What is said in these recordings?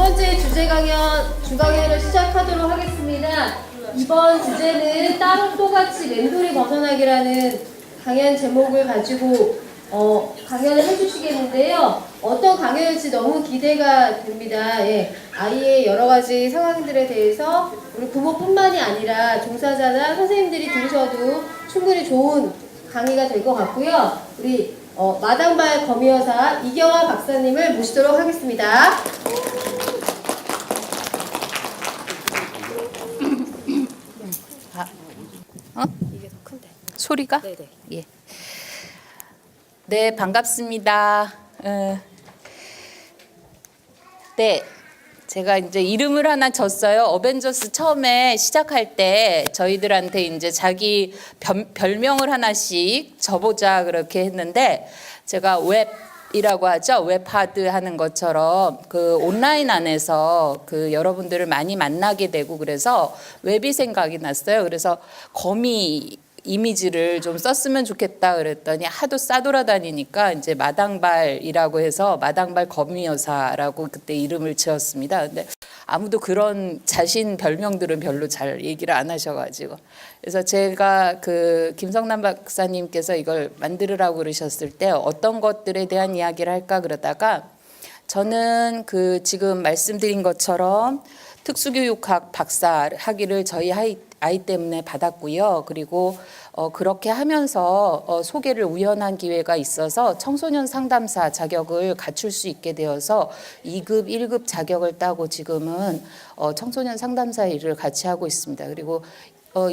번째 주제 강연, 주강연을 시작하도록 하겠습니다. 이번 주제는 따로 또같이 멘토리 벗어나기라는 강연 제목을 가지고 강연을 해주시겠는데요. 어떤 강연일지 너무 기대가 됩니다. 예, 아이의 여러 가지 상황들에 대해서 우리 부모뿐만이 아니라 종사자나 선생님들이 들으셔도 충분히 좋은 강의가 될 것 같고요. 우리 마당발 거미여사 이경화 박사님을 모시도록 하겠습니다. 이게 더 큰데. 소리가? 네네. 예. 네, 반갑습니다. 네, 제가 이제 이름을 하나 줬어요. 어벤져스 처음에 시작할 때 저희들한테 이제 자기 별명을 하나씩 줘보자 그렇게 했는데, 제가 웹이라고 하죠. 웹하드 하는 것처럼 그 온라인 안에서 그 여러분들을 많이 만나게 되고 그래서 웹이 생각이 났어요. 그래서 거미 이미지를 좀 썼으면 좋겠다 그랬더니 하도 싸돌아다니니까 이제 마당발이라고 해서 마당발 거미여사라고 그때 이름을 지었습니다. 근데 아무도 그런 자신 별명들은 별로 잘 얘기를 안 하셔가지고, 그래서 제가 그 김성남 박사님께서 이걸 만들으라고 그러셨을 때 어떤 것들에 대한 이야기를 할까 그러다가, 저는 그 지금 말씀드린 것처럼 특수교육학 박사 학위를 저희 아이 때문에 받았고요. 그리고 그렇게 하면서 소개를 우연한 기회가 있어서 청소년 상담사 자격을 갖출 수 있게 되어서 2급, 1급 자격을 따고 지금은 청소년 상담사 일을 같이 하고 있습니다. 그리고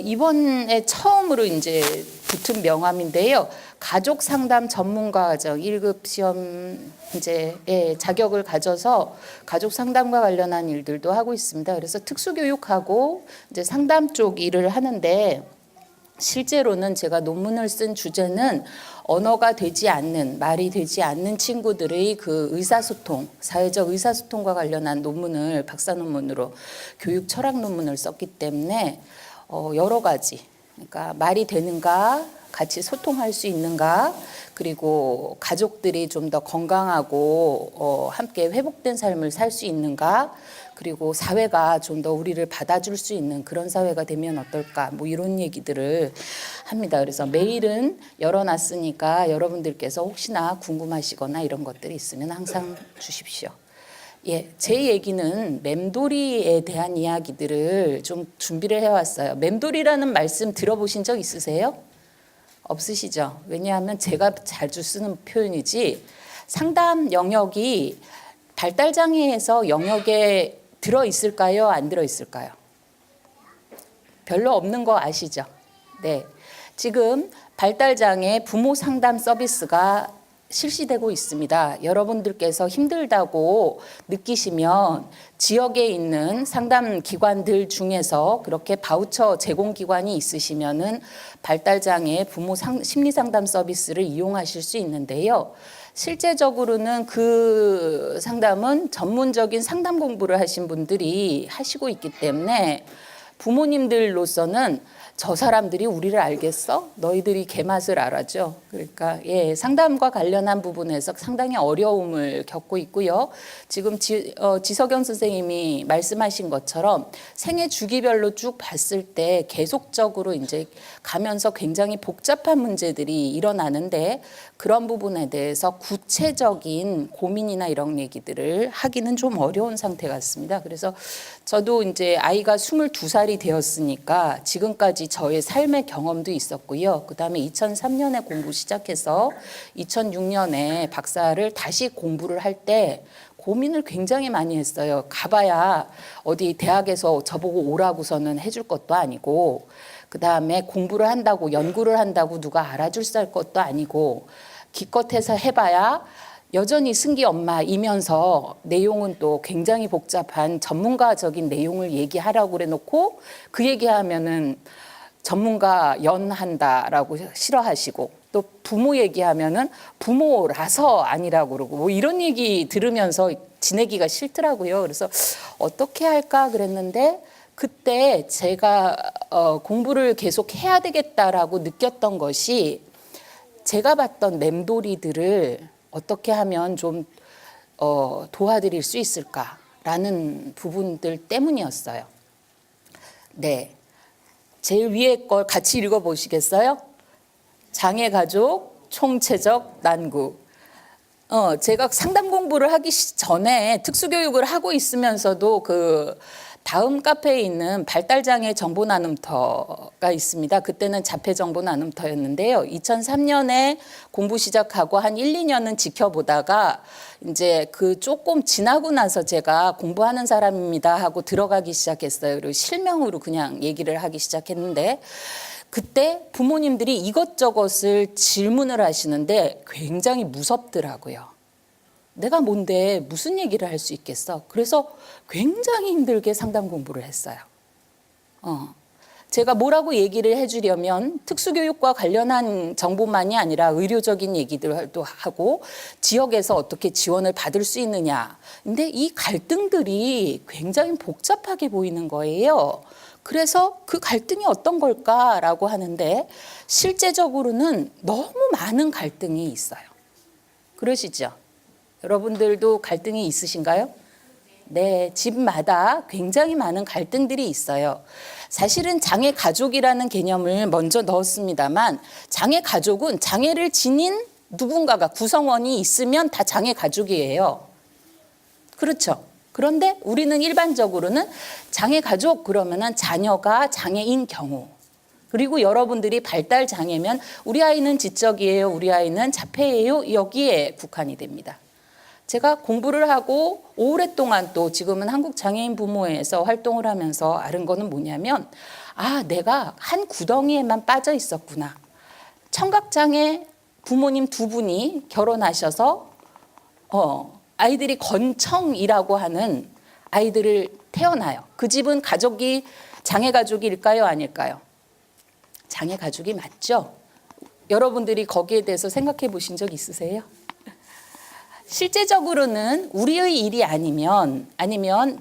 이번에 처음으로 이제 붙은 명함인데요. 가족 상담 전문가 과정 1급 시험 이제 자격을 가져서 가족 상담과 관련한 일들도 하고 있습니다. 그래서 특수교육하고 이제 상담 쪽 일을 하는데, 실제로는 제가 논문을 쓴 주제는 언어가 되지 않는, 말이 되지 않는 친구들의 그 의사소통, 사회적 의사소통과 관련한 논문을 박사 논문으로 교육 철학 논문을 썼기 때문에 여러 가지, 그러니까 말이 되는가, 같이 소통할 수 있는가, 그리고 가족들이 좀 더 건강하고 함께 회복된 삶을 살 수 있는가, 그리고 사회가 좀 더 우리를 받아줄 수 있는 그런 사회가 되면 어떨까, 뭐 이런 얘기들을 합니다. 그래서 메일은 열어놨으니까 여러분들께서 혹시나 궁금하시거나 이런 것들이 있으면 항상 주십시오. 예, 제 얘기는 맴돌이에 대한 이야기들을 좀 준비를 해왔어요. 맴돌이라는 말씀 들어보신 적 있으세요? 없으시죠? 왜냐하면 제가 자주 쓰는 표현이지, 상담 영역이 발달장애에서 영역에 들어있을까요? 안 들어있을까요? 별로 없는 거 아시죠? 네. 지금 발달장애 부모 상담 서비스가 실시되고 있습니다. 여러분들께서 힘들다고 느끼시면 지역에 있는 상담 기관들 중에서 그렇게 바우처 제공 기관이 있으시면은 발달장애 부모 심리 상담 서비스를 이용하실 수 있는데요. 실제적으로는 그 상담은 전문적인 상담 공부를 하신 분들이 하시고 있기 때문에 부모님들로서는 저 사람들이 우리를 알겠어? 너희들이 개맛을 알아죠. 그러니까 상담과 관련한 부분에서 상당히 어려움을 겪고 있고요. 지금 지석영 선생님이 말씀하신 것처럼 생애 주기별로 쭉 봤을 때 계속적으로 이제 가면서 굉장히 복잡한 문제들이 일어나는데, 그런 부분에 대해서 구체적인 고민이나 이런 얘기들을 하기는 좀 어려운 상태 같습니다. 그래서 저도 이제 아이가 22살이 되었으니까 지금까지 저의 삶의 경험도 있었고요. 그다음에 2003년에 공부 시작해서 2006년에 박사를 다시 공부를 할 때 고민을 굉장히 많이 했어요. 가봐야 어디 대학에서 저보고 오라고서는 해줄 것도 아니고, 그다음에 공부를 한다고 연구를 한다고 누가 알아줄 것도 아니고, 기껏해서 해봐야 여전히 승기 엄마이면서 내용은 또 굉장히 복잡한 전문가적인 내용을 얘기하라고 그래놓고, 그 얘기하면은 전문가 연한다라고 싫어하시고, 또 부모 얘기하면은 부모라서 아니라고 그러고, 뭐 이런 얘기 들으면서 지내기가 싫더라고요. 그래서 어떻게 할까 그랬는데, 그때 제가 공부를 계속 해야 되겠다라고 느꼈던 것이, 제가 봤던 맴돌이들을 어떻게 하면 좀 도와드릴 수 있을까? 라는 부분들 때문이었어요. 네. 제일 위에 걸 같이 읽어보시겠어요? 장애가족 총체적 난국. 제가 상담 공부를 하기 전에 특수교육을 하고 있으면서도 그 다음 카페에 있는 발달장애 정보 나눔터가 있습니다. 그때는 자폐 정보 나눔터였는데요. 2003년에 공부 시작하고 한 1, 2년은 지켜보다가 이제 그 조금 지나고 나서 제가 공부하는 사람입니다 하고 들어가기 시작했어요. 그리고 실명으로 그냥 얘기를 하기 시작했는데 그때 부모님들이 이것저것을 질문을 하시는데 굉장히 무섭더라고요. 내가 뭔데 무슨 얘기를 할 수 있겠어? 그래서 굉장히 힘들게 상담 공부를 했어요. 제가 뭐라고 얘기를 해주려면 특수교육과 관련한 정보만이 아니라 의료적인 얘기들도 하고 지역에서 어떻게 지원을 받을 수 있느냐. 근데 이 갈등들이 굉장히 복잡하게 보이는 거예요. 그래서 그 갈등이 어떤 걸까라고 하는데 실제적으로는 너무 많은 갈등이 있어요. 그러시죠? 여러분들도 갈등이 있으신가요? 네, 집마다 굉장히 많은 갈등들이 있어요. 사실은 장애 가족이라는 개념을 먼저 넣었습니다만 장애 가족은 장애를 지닌 누군가가 구성원이 있으면 다 장애 가족이에요. 그렇죠? 그런데 우리는 일반적으로는 장애 가족 그러면은 자녀가 장애인 경우 그리고 여러분들이 발달 장애면 우리 아이는 지적이에요, 우리 아이는 자폐예요 여기에 국한이 됩니다. 제가 공부를 하고 오랫동안 또 지금은 한국장애인 부모회에서 활동을 하면서 알은 거는 뭐냐면 내가 한 구덩이에만 빠져 있었구나. 청각장애 부모님 두 분이 결혼하셔서 아이들이 건청이라고 하는 아이들을 태어나요. 그 집은 가족이 장애 가족일까요? 아닐까요? 장애 가족이 맞죠? 여러분들이 거기에 대해서 생각해 보신 적 있으세요? 실제적으로는 우리의 일이 아니면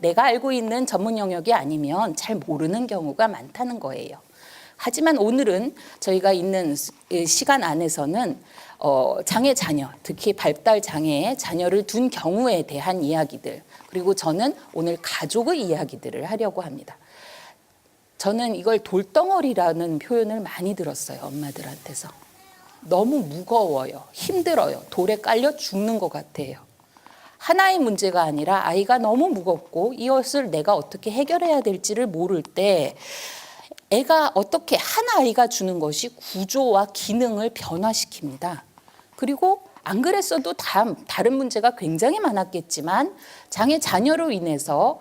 내가 알고 있는 전문 영역이 아니면 잘 모르는 경우가 많다는 거예요. 하지만 오늘은 저희가 있는 시간 안에서는 장애 자녀, 특히 발달 장애의 자녀를 둔 경우에 대한 이야기들, 그리고 저는 오늘 가족의 이야기들을 하려고 합니다. 저는 이걸 돌덩어리라는 표현을 많이 들었어요, 엄마들한테서. 너무 무거워요, 힘들어요, 돌에 깔려 죽는 것 같아요. 하나의 문제가 아니라 아이가 너무 무겁고 이것을 내가 어떻게 해결해야 될지를 모를 때 애가 어떻게 한 아이가 주는 것이 구조와 기능을 변화시킵니다. 그리고 안 그랬어도 다른 문제가 굉장히 많았겠지만 장애 자녀로 인해서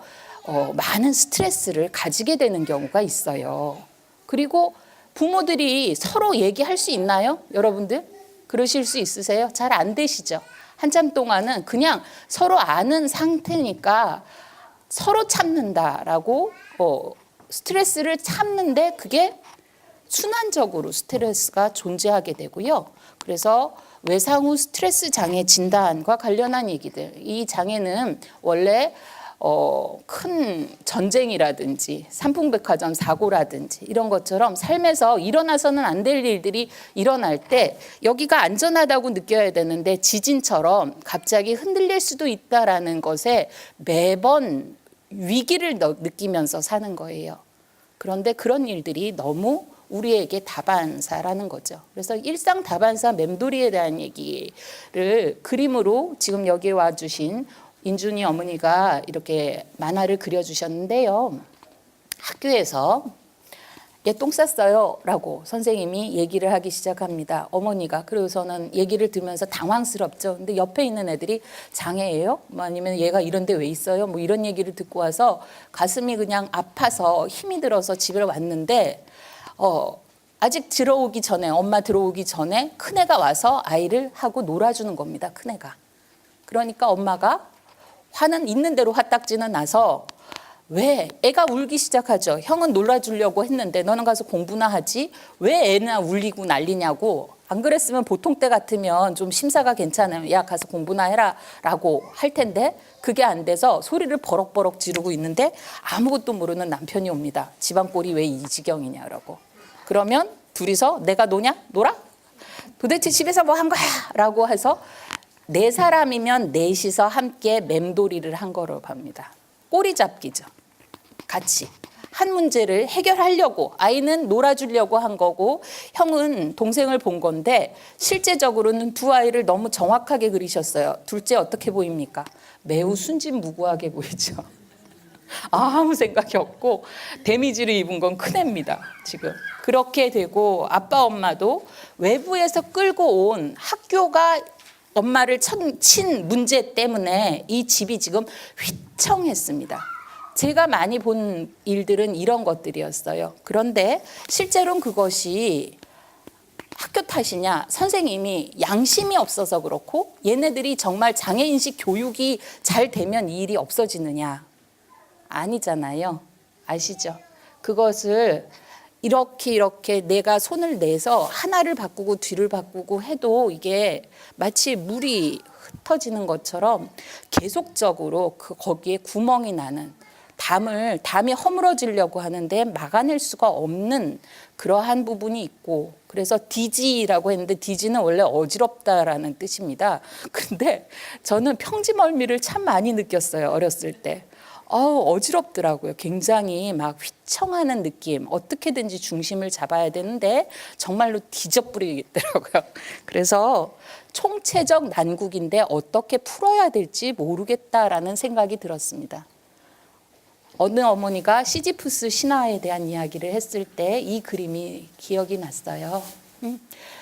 많은 스트레스를 가지게 되는 경우가 있어요. 그리고 부모들이 서로 얘기할 수 있나요? 여러분들? 그러실 수 있으세요? 잘 안 되시죠? 한참 동안은 그냥 서로 아는 상태니까 서로 참는다라고 스트레스를 참는데 그게 순환적으로 스트레스가 존재하게 되고요. 그래서 외상후 스트레스 장애 진단과 관련한 얘기들. 이 장애는 원래 큰 전쟁이라든지 삼풍백화점 사고라든지 이런 것처럼 삶에서 일어나서는 안 될 일들이 일어날 때 여기가 안전하다고 느껴야 되는데 지진처럼 갑자기 흔들릴 수도 있다라는 것에 매번 위기를 느끼면서 사는 거예요. 그런데 그런 일들이 너무 우리에게 다반사라는 거죠. 그래서 일상 다반사 맴돌이에 대한 얘기를 그림으로 지금 여기에 와주신 인준이 어머니가 이렇게 만화를 그려주셨는데요. 학교에서 얘 똥 쌌어요 라고 선생님이 얘기를 하기 시작합니다. 어머니가. 그래서는 얘기를 들으면서 당황스럽죠. 근데 옆에 있는 애들이 장애예요? 뭐 아니면 얘가 이런데 왜 있어요? 뭐 이런 얘기를 듣고 와서 가슴이 그냥 아파서 힘이 들어서 집에 왔는데 아직 들어오기 전에 엄마 들어오기 전에 큰애가 와서 아이를 하고 놀아주는 겁니다. 큰애가. 그러니까 엄마가 화는 있는 대로 화딱지는 나서 왜 애가 울기 시작하죠. 형은 놀아주려고 했는데 너는 가서 공부나 하지 왜 애나 울리고 난리냐고. 안 그랬으면 보통 때 같으면 좀 심사가 괜찮으면 야 가서 공부나 해라 라고 할 텐데 그게 안 돼서 소리를 버럭버럭 지르고 있는데 아무것도 모르는 남편이 옵니다. 집안 꼴이 왜 이 지경이냐라고. 그러면 둘이서 내가 노냐? 놀아? 도대체 집에서 뭐 한 거야? 라고 해서 네 사람이면 넷이서 함께 맴돌이를 한 거로 봅니다. 꼬리 잡기죠. 같이. 한 문제를 해결하려고 아이는 놀아주려고 한 거고 형은 동생을 본 건데 실제적으로는 두 아이를 너무 정확하게 그리셨어요. 둘째 어떻게 보입니까? 매우 순진무구하게 보이죠. 아무 생각이 없고 데미지를 입은 건 큰애입니다. 지금 그렇게 되고 아빠 엄마도 외부에서 끌고 온 학교가 엄마를 친 문제 때문에 이 집이 지금 휘청했습니다. 제가 많이 본 일들은 이런 것들이었어요. 그런데 실제로는 그것이 학교 탓이냐, 선생님이 양심이 없어서 그렇고 얘네들이 정말 장애인식 교육이 잘 되면 이 일이 없어지느냐. 아니잖아요. 아시죠? 그것을 이렇게 내가 손을 내서 하나를 바꾸고 뒤를 바꾸고 해도 이게 마치 물이 흩어지는 것처럼 계속적으로 거기에 구멍이 나는 담이 허물어지려고 하는데 막아낼 수가 없는 그러한 부분이 있고 그래서 디지라고 했는데 디지는 원래 어지럽다라는 뜻입니다. 근데 저는 평지멀미를 참 많이 느꼈어요. 어렸을 때. 어지럽더라고요. 굉장히 막 휘청하는 느낌. 어떻게든지 중심을 잡아야 되는데 정말로 뒤져버리겠더라고요. 그래서 총체적 난국인데 어떻게 풀어야 될지 모르겠다라는 생각이 들었습니다. 어느 어머니가 시지프스 신화에 대한 이야기를 했을 때 이 그림이 기억이 났어요.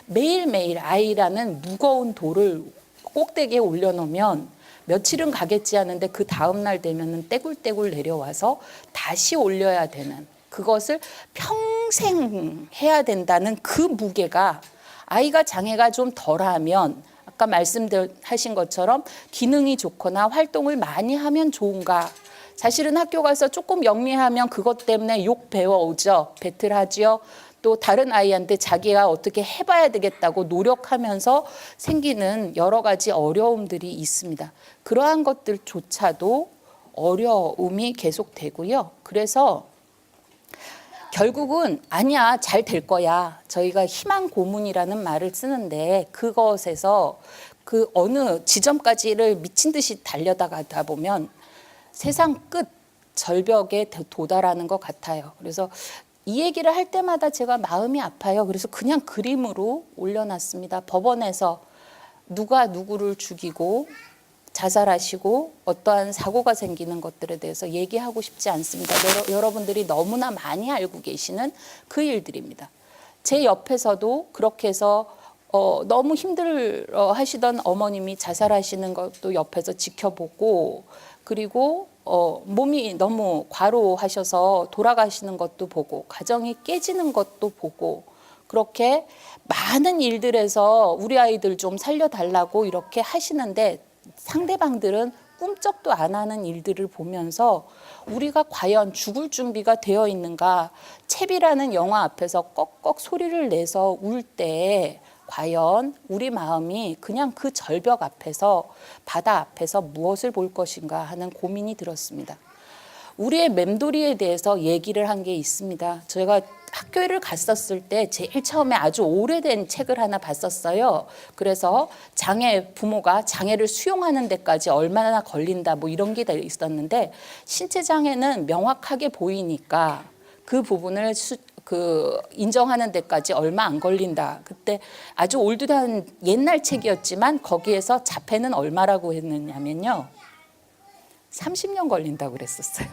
매일매일 아이라는 무거운 돌을 꼭대기에 올려놓으면 며칠은 가겠지 하는데 그 다음 날 되면은 떼굴떼굴 내려와서 다시 올려야 되는 그것을 평생 해야 된다는 그 무게가 아이가 장애가 좀 덜하면 아까 말씀하신 것처럼 기능이 좋거나 활동을 많이 하면 좋은가? 사실은 학교 가서 조금 영리하면 그것 때문에 욕 배워오죠. 배틀하죠. 또 다른 아이한테 자기가 어떻게 해봐야 되겠다고 노력하면서 생기는 여러 가지 어려움들이 있습니다. 그러한 것들조차도 어려움이 계속되고요. 그래서 결국은 아니야, 잘 될 거야. 저희가 희망 고문이라는 말을 쓰는데 그것에서 그 어느 지점까지를 미친 듯이 달려가다 보면 세상 끝 절벽에 도달하는 것 같아요. 그래서 이 얘기를 할 때마다 제가 마음이 아파요. 그래서 그냥 그림으로 올려놨습니다. 법원에서 누가 누구를 죽이고 자살하시고 어떠한 사고가 생기는 것들에 대해서 얘기하고 싶지 않습니다. 여러분들이 너무나 많이 알고 계시는 그 일들입니다. 제 옆에서도 그렇게 해서 너무 힘들어 하시던 어머님이 자살하시는 것도 옆에서 지켜보고 그리고 몸이 너무 과로하셔서 돌아가시는 것도 보고 가정이 깨지는 것도 보고 그렇게 많은 일들에서 우리 아이들 좀 살려달라고 이렇게 하시는데 상대방들은 꿈쩍도 안 하는 일들을 보면서 우리가 과연 죽을 준비가 되어 있는가. 채비라는 영화 앞에서 꺽꺽 소리를 내서 울 때 과연 우리 마음이 그냥 그 절벽 앞에서 바다 앞에서 무엇을 볼 것인가 하는 고민이 들었습니다. 우리의 맴돌이에 대해서 얘기를 한 게 있습니다. 저희가 학교를 갔었을 때 제일 처음에 아주 오래된 책을 하나 봤었어요. 그래서 부모가 장애를 수용하는 데까지 얼마나 걸린다 뭐 이런 게 있었는데 신체 장애는 명확하게 보이니까 그 부분을 인정하는 데까지 얼마 안 걸린다. 그때 아주 올드한 옛날 책이었지만 거기에서 자폐는 얼마라고 했느냐면요. 30년 걸린다고 그랬었어요.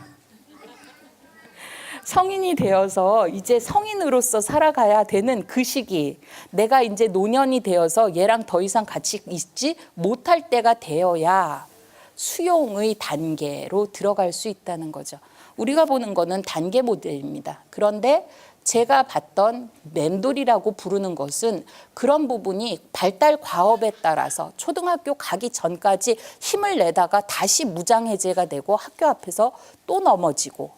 성인이 되어서 이제 성인으로서 살아가야 되는 그 시기, 내가 이제 노년이 되어서 얘랑 더 이상 같이 있지 못할 때가 되어야 수용의 단계로 들어갈 수 있다는 거죠. 우리가 보는 거는 단계 모델입니다. 그런데 제가 봤던 맴돌이라고 부르는 것은 그런 부분이 발달 과업에 따라서 초등학교 가기 전까지 힘을 내다가 다시 무장해제가 되고 학교 앞에서 또 넘어지고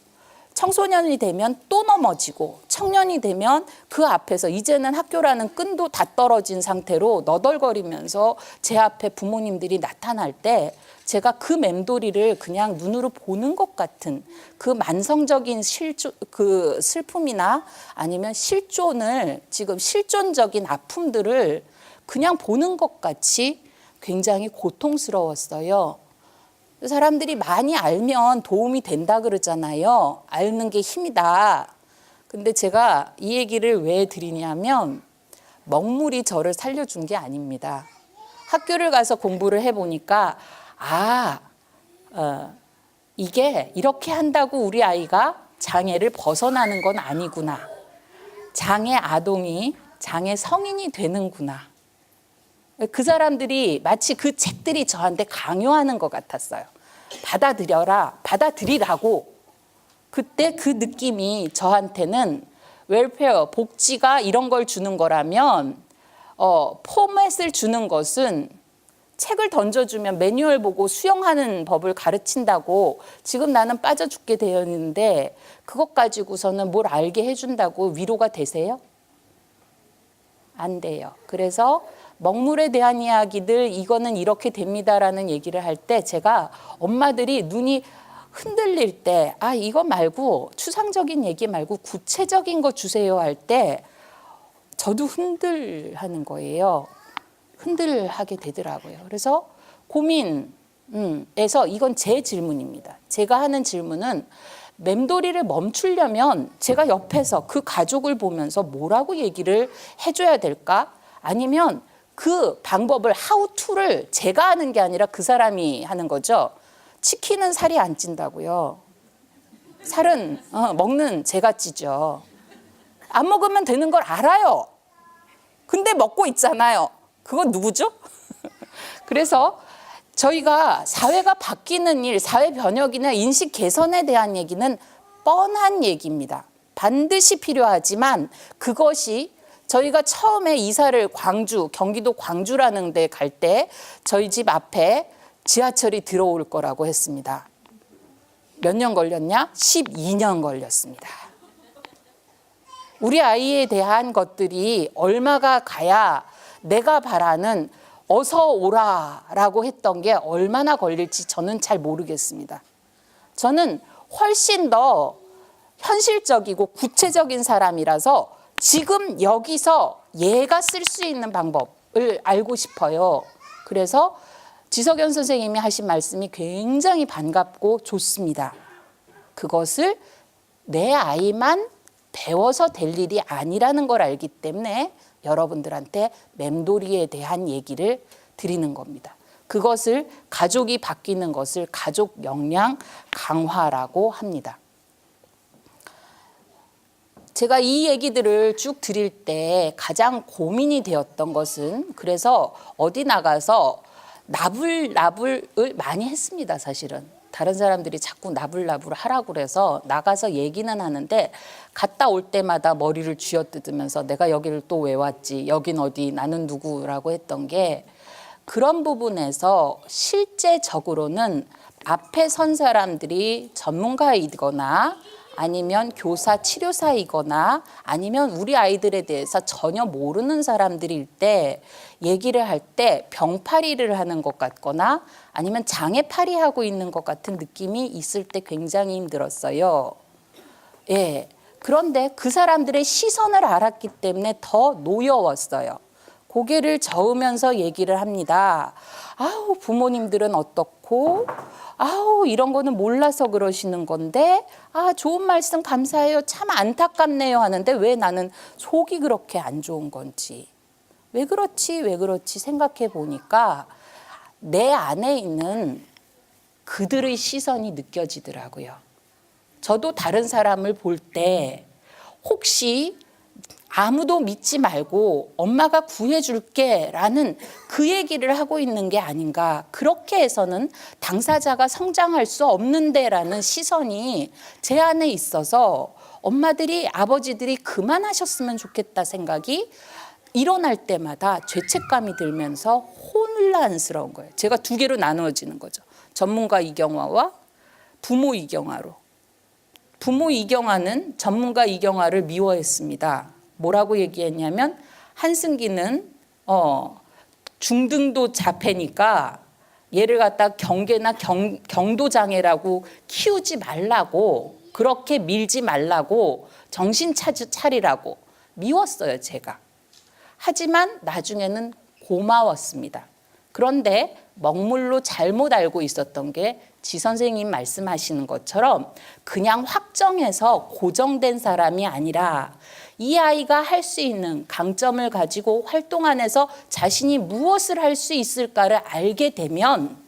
청소년이 되면 또 넘어지고 청년이 되면 그 앞에서 이제는 학교라는 끈도 다 떨어진 상태로 너덜거리면서 제 앞에 부모님들이 나타날 때 제가 그 맴돌이를 그냥 눈으로 보는 것 같은 그 만성적인 그 슬픔이나 아니면 지금 실존적인 아픔들을 그냥 보는 것 같이 굉장히 고통스러웠어요. 사람들이 많이 알면 도움이 된다 그러잖아요. 아는 게 힘이다. 근데 제가 이 얘기를 왜 드리냐면 먹물이 저를 살려준 게 아닙니다. 학교를 가서 공부를 해보니까 이게 이렇게 한다고 우리 아이가 장애를 벗어나는 건 아니구나. 장애 아동이 장애 성인이 되는구나. 그 사람들이 마치 그 책들이 저한테 강요하는 것 같았어요. 받아들여라, 받아들이라고. 그때 그 느낌이 저한테는 웰페어, 복지가 이런 걸 주는 거라면 포맷을 주는 것은 책을 던져주면 매뉴얼 보고 수영하는 법을 가르친다고 지금 나는 빠져 죽게 되어 있는데 그것 가지고서는 뭘 알게 해준다고 위로가 되세요? 안 돼요. 그래서 먹물에 대한 이야기들 이거는 이렇게 됩니다라는 얘기를 할 때 제가 엄마들이 눈이 흔들릴 때 이거 말고 추상적인 얘기 말고 구체적인 거 주세요 할 때 저도 흔들하는 거예요. 흔들하게 되더라고요. 그래서 고민에서 이건 제 질문입니다. 제가 하는 질문은 맴돌이를 멈추려면 제가 옆에서 그 가족을 보면서 뭐라고 얘기를 해줘야 될까? 아니면 그 방법을 how to를 제가 하는 게 아니라 그 사람이 하는 거죠. 치킨은 살이 안 찐다고요. 살은 먹는 제가 찌죠. 안 먹으면 되는 걸 알아요. 근데 먹고 있잖아요. 그건 누구죠? 그래서 저희가 사회가 바뀌는 일, 사회 변혁이나 인식 개선에 대한 얘기는 뻔한 얘기입니다. 반드시 필요하지만 그것이 저희가 처음에 이사를 경기도 광주라는 데 갈 때 저희 집 앞에 지하철이 들어올 거라고 했습니다. 몇 년 걸렸냐? 12년 걸렸습니다. 우리 아이에 대한 것들이 얼마가 가야 내가 바라는 어서 오라라고 했던 게 얼마나 걸릴지 저는 잘 모르겠습니다. 저는 훨씬 더 현실적이고 구체적인 사람이라서 지금 여기서 얘가 쓸 수 있는 방법을 알고 싶어요. 그래서 지석연 선생님이 하신 말씀이 굉장히 반갑고 좋습니다. 그것을 내 아이만 배워서 될 일이 아니라는 걸 알기 때문에 여러분들한테 맴돌이에 대한 얘기를 드리는 겁니다. 그것을 가족이 바뀌는 것을 가족 역량 강화라고 합니다. 제가 이 얘기들을 쭉 드릴 때 가장 고민이 되었던 것은 그래서 어디 나가서 나불나불을 많이 했습니다. 사실은. 다른 사람들이 자꾸 나불나불 하라고 그래서 나가서 얘기는 하는데 갔다 올 때마다 머리를 쥐어뜯으면서 내가 여기를 또 왜 왔지? 여긴 어디? 나는 누구라고 했던 게 그런 부분에서 실제적으로는 앞에 선 사람들이 전문가이거나 아니면 교사, 치료사이거나 아니면 우리 아이들에 대해서 전혀 모르는 사람들일 때 얘기를 할 때 병파리를 하는 것 같거나 아니면 장애파리 하고 있는 것 같은 느낌이 있을 때 굉장히 힘들었어요. 예. 그런데 그 사람들의 시선을 알았기 때문에 더 노여웠어요. 고개를 저으면서 얘기를 합니다. 아우, 부모님들은 어떻고, 아우, 이런 거는 몰라서 그러시는 건데, 좋은 말씀 감사해요. 참 안타깝네요 하는데 왜 나는 속이 그렇게 안 좋은 건지. 왜 그렇지 생각해 보니까 내 안에 있는 그들의 시선이 느껴지더라고요. 저도 다른 사람을 볼 때 혹시 아무도 믿지 말고 엄마가 구해줄게 라는 그 얘기를 하고 있는 게 아닌가. 그렇게 해서는 당사자가 성장할 수 없는데 라는 시선이 제 안에 있어서 엄마들이 아버지들이 그만하셨으면 좋겠다 생각이 일어날 때마다 죄책감이 들면서 혼란스러운 거예요. 제가 두 개로 나누어지는 거죠. 전문가 이경화와 부모 이경화로. 부모 이경화는 전문가 이경화를 미워했습니다. 뭐라고 얘기했냐면 한승기는 중등도 자폐니까 얘를 갖다 경계나 경도장애라고 키우지 말라고 그렇게 밀지 말라고 정신 차리라고 미웠어요 제가. 하지만 나중에는 고마웠습니다. 그런데 먹물로 잘못 알고 있었던 게 지 선생님 말씀하시는 것처럼 그냥 확정해서 고정된 사람이 아니라 이 아이가 할 수 있는 강점을 가지고 활동 안에서 자신이 무엇을 할 수 있을까를 알게 되면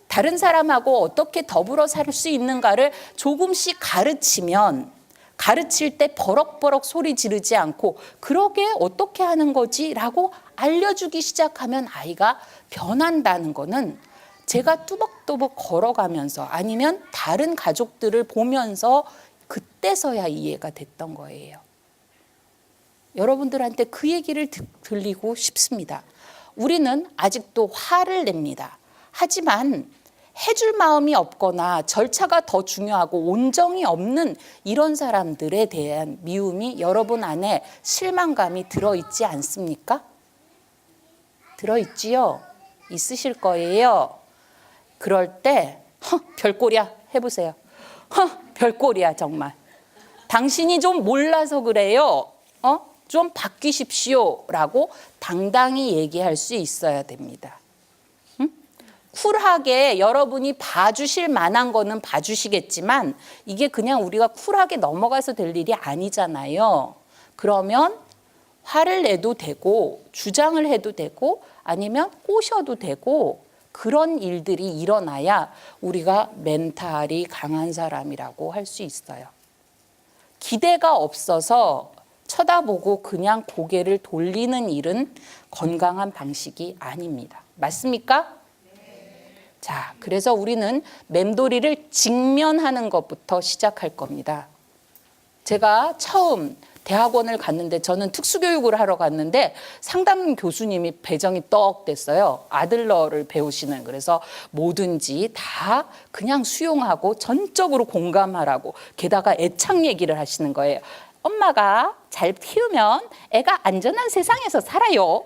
다른 사람하고 어떻게 더불어 살 수 있는가를 조금씩 가르치면 가르칠 때 버럭버럭 소리 지르지 않고 그러게 어떻게 하는 거지? 라고 알려주기 시작하면 아이가 변한다는 거는 제가 뚜벅뚜벅 걸어가면서 아니면 다른 가족들을 보면서 그때서야 이해가 됐던 거예요. 여러분들한테 그 얘기를 들리고 싶습니다. 우리는 아직도 화를 냅니다. 하지만 해줄 마음이 없거나 절차가 더 중요하고 온정이 없는 이런 사람들에 대한 미움이 여러분 안에 실망감이 들어있지 않습니까? 들어있지요? 있으실 거예요. 그럴 때 별꼴이야 해보세요. 별꼴이야 정말. 당신이 좀 몰라서 그래요. 좀 바뀌십시오 라고 당당히 얘기할 수 있어야 됩니다. 쿨하게 여러분이 봐주실 만한 거는 봐주시겠지만 이게 그냥 우리가 쿨하게 넘어가서 될 일이 아니잖아요. 그러면 화를 내도 되고 주장을 해도 되고 아니면 꼬셔도 되고 그런 일들이 일어나야 우리가 멘탈이 강한 사람이라고 할 수 있어요. 기대가 없어서 쳐다보고 그냥 고개를 돌리는 일은 건강한 방식이 아닙니다. 맞습니까? 자, 그래서 우리는 맴돌이를 직면하는 것부터 시작할 겁니다. 제가 처음 대학원을 갔는데 저는 특수교육을 하러 갔는데 상담 교수님이 배정이 떡 됐어요. 아들러를 배우시는. 그래서 뭐든지 다 그냥 수용하고 전적으로 공감하라고 게다가 애착 얘기를 하시는 거예요. 엄마가 잘 키우면 애가 안전한 세상에서 살아요.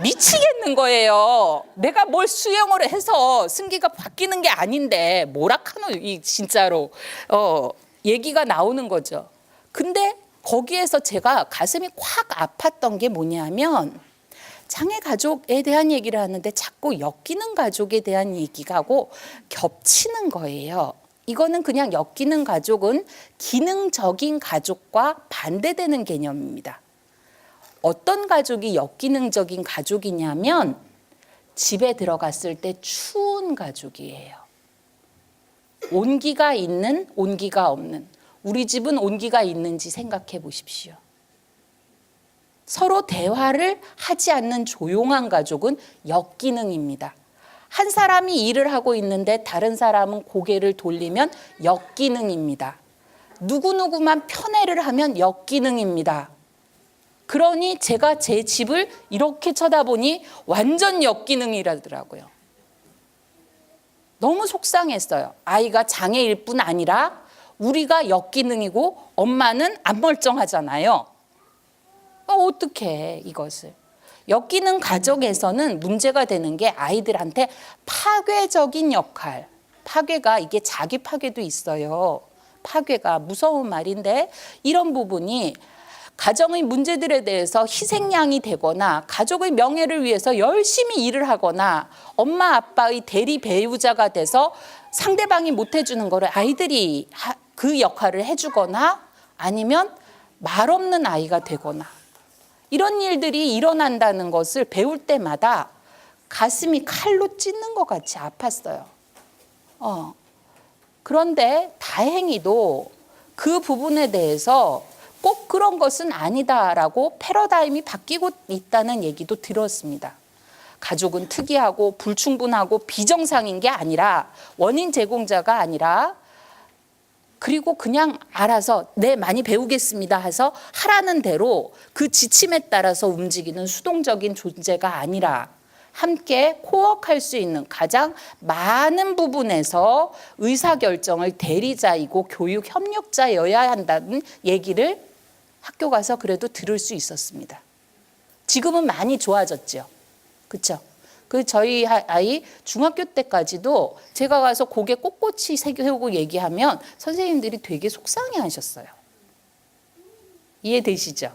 미치겠는 거예요. 내가 뭘 수용을 해서 승기가 바뀌는 게 아닌데 뭐라카노 이 진짜로 얘기가 나오는 거죠. 근데 거기에서 제가 가슴이 확 아팠던 게 뭐냐면 장애 가족에 대한 얘기를 하는데 자꾸 엮이는 가족에 대한 얘기가 하고 겹치는 거예요. 이거는 그냥 엮이는 가족은 기능적인 가족과 반대되는 개념입니다. 어떤 가족이 역기능적인 가족이냐면 집에 들어갔을 때 추운 가족이에요. 온기가 있는, 온기가 없는. 우리 집은 온기가 있는지 생각해 보십시오. 서로 대화를 하지 않는 조용한 가족은 역기능입니다. 한 사람이 일을 하고 있는데 다른 사람은 고개를 돌리면 역기능입니다. 누구누구만 편애를 하면 역기능입니다. 그러니 제가 제 집을 이렇게 쳐다보니 완전 역기능이라더라고요. 너무 속상했어요. 아이가 장애일 뿐 아니라 우리가 역기능이고 엄마는 안 멀쩡하잖아요. 어떻게 이것을. 역기능 가족에서는 문제가 되는 게 아이들한테 파괴적인 역할. 파괴가 이게 자기 파괴도 있어요. 파괴가 무서운 말인데 이런 부분이 가정의 문제들에 대해서 희생양이 되거나 가족의 명예를 위해서 열심히 일을 하거나 엄마 아빠의 대리 배우자가 돼서 상대방이 못 해주는 거를 아이들이 그 역할을 해주거나 아니면 말 없는 아이가 되거나 이런 일들이 일어난다는 것을 배울 때마다 가슴이 칼로 찢는 것 같이 아팠어요. 그런데 다행히도 그 부분에 대해서 꼭 그런 것은 아니다라고 패러다임이 바뀌고 있다는 얘기도 들었습니다. 가족은 특이하고 불충분하고 비정상인 게 아니라 원인 제공자가 아니라 그리고 그냥 알아서 네 많이 배우겠습니다 해서 하라는 대로 그 지침에 따라서 움직이는 수동적인 존재가 아니라 함께 코워크할 수 있는 가장 많은 부분에서 의사결정을 대리자이고 교육 협력자여야 한다는 얘기를 학교 가서 그래도 들을 수 있었습니다. 지금은 많이 좋아졌죠. 그렇죠? 그 저희 아이 중학교 때까지도 제가 가서 고개 꼿꼿이 세우고 얘기하면 선생님들이 되게 속상해 하셨어요. 이해되시죠?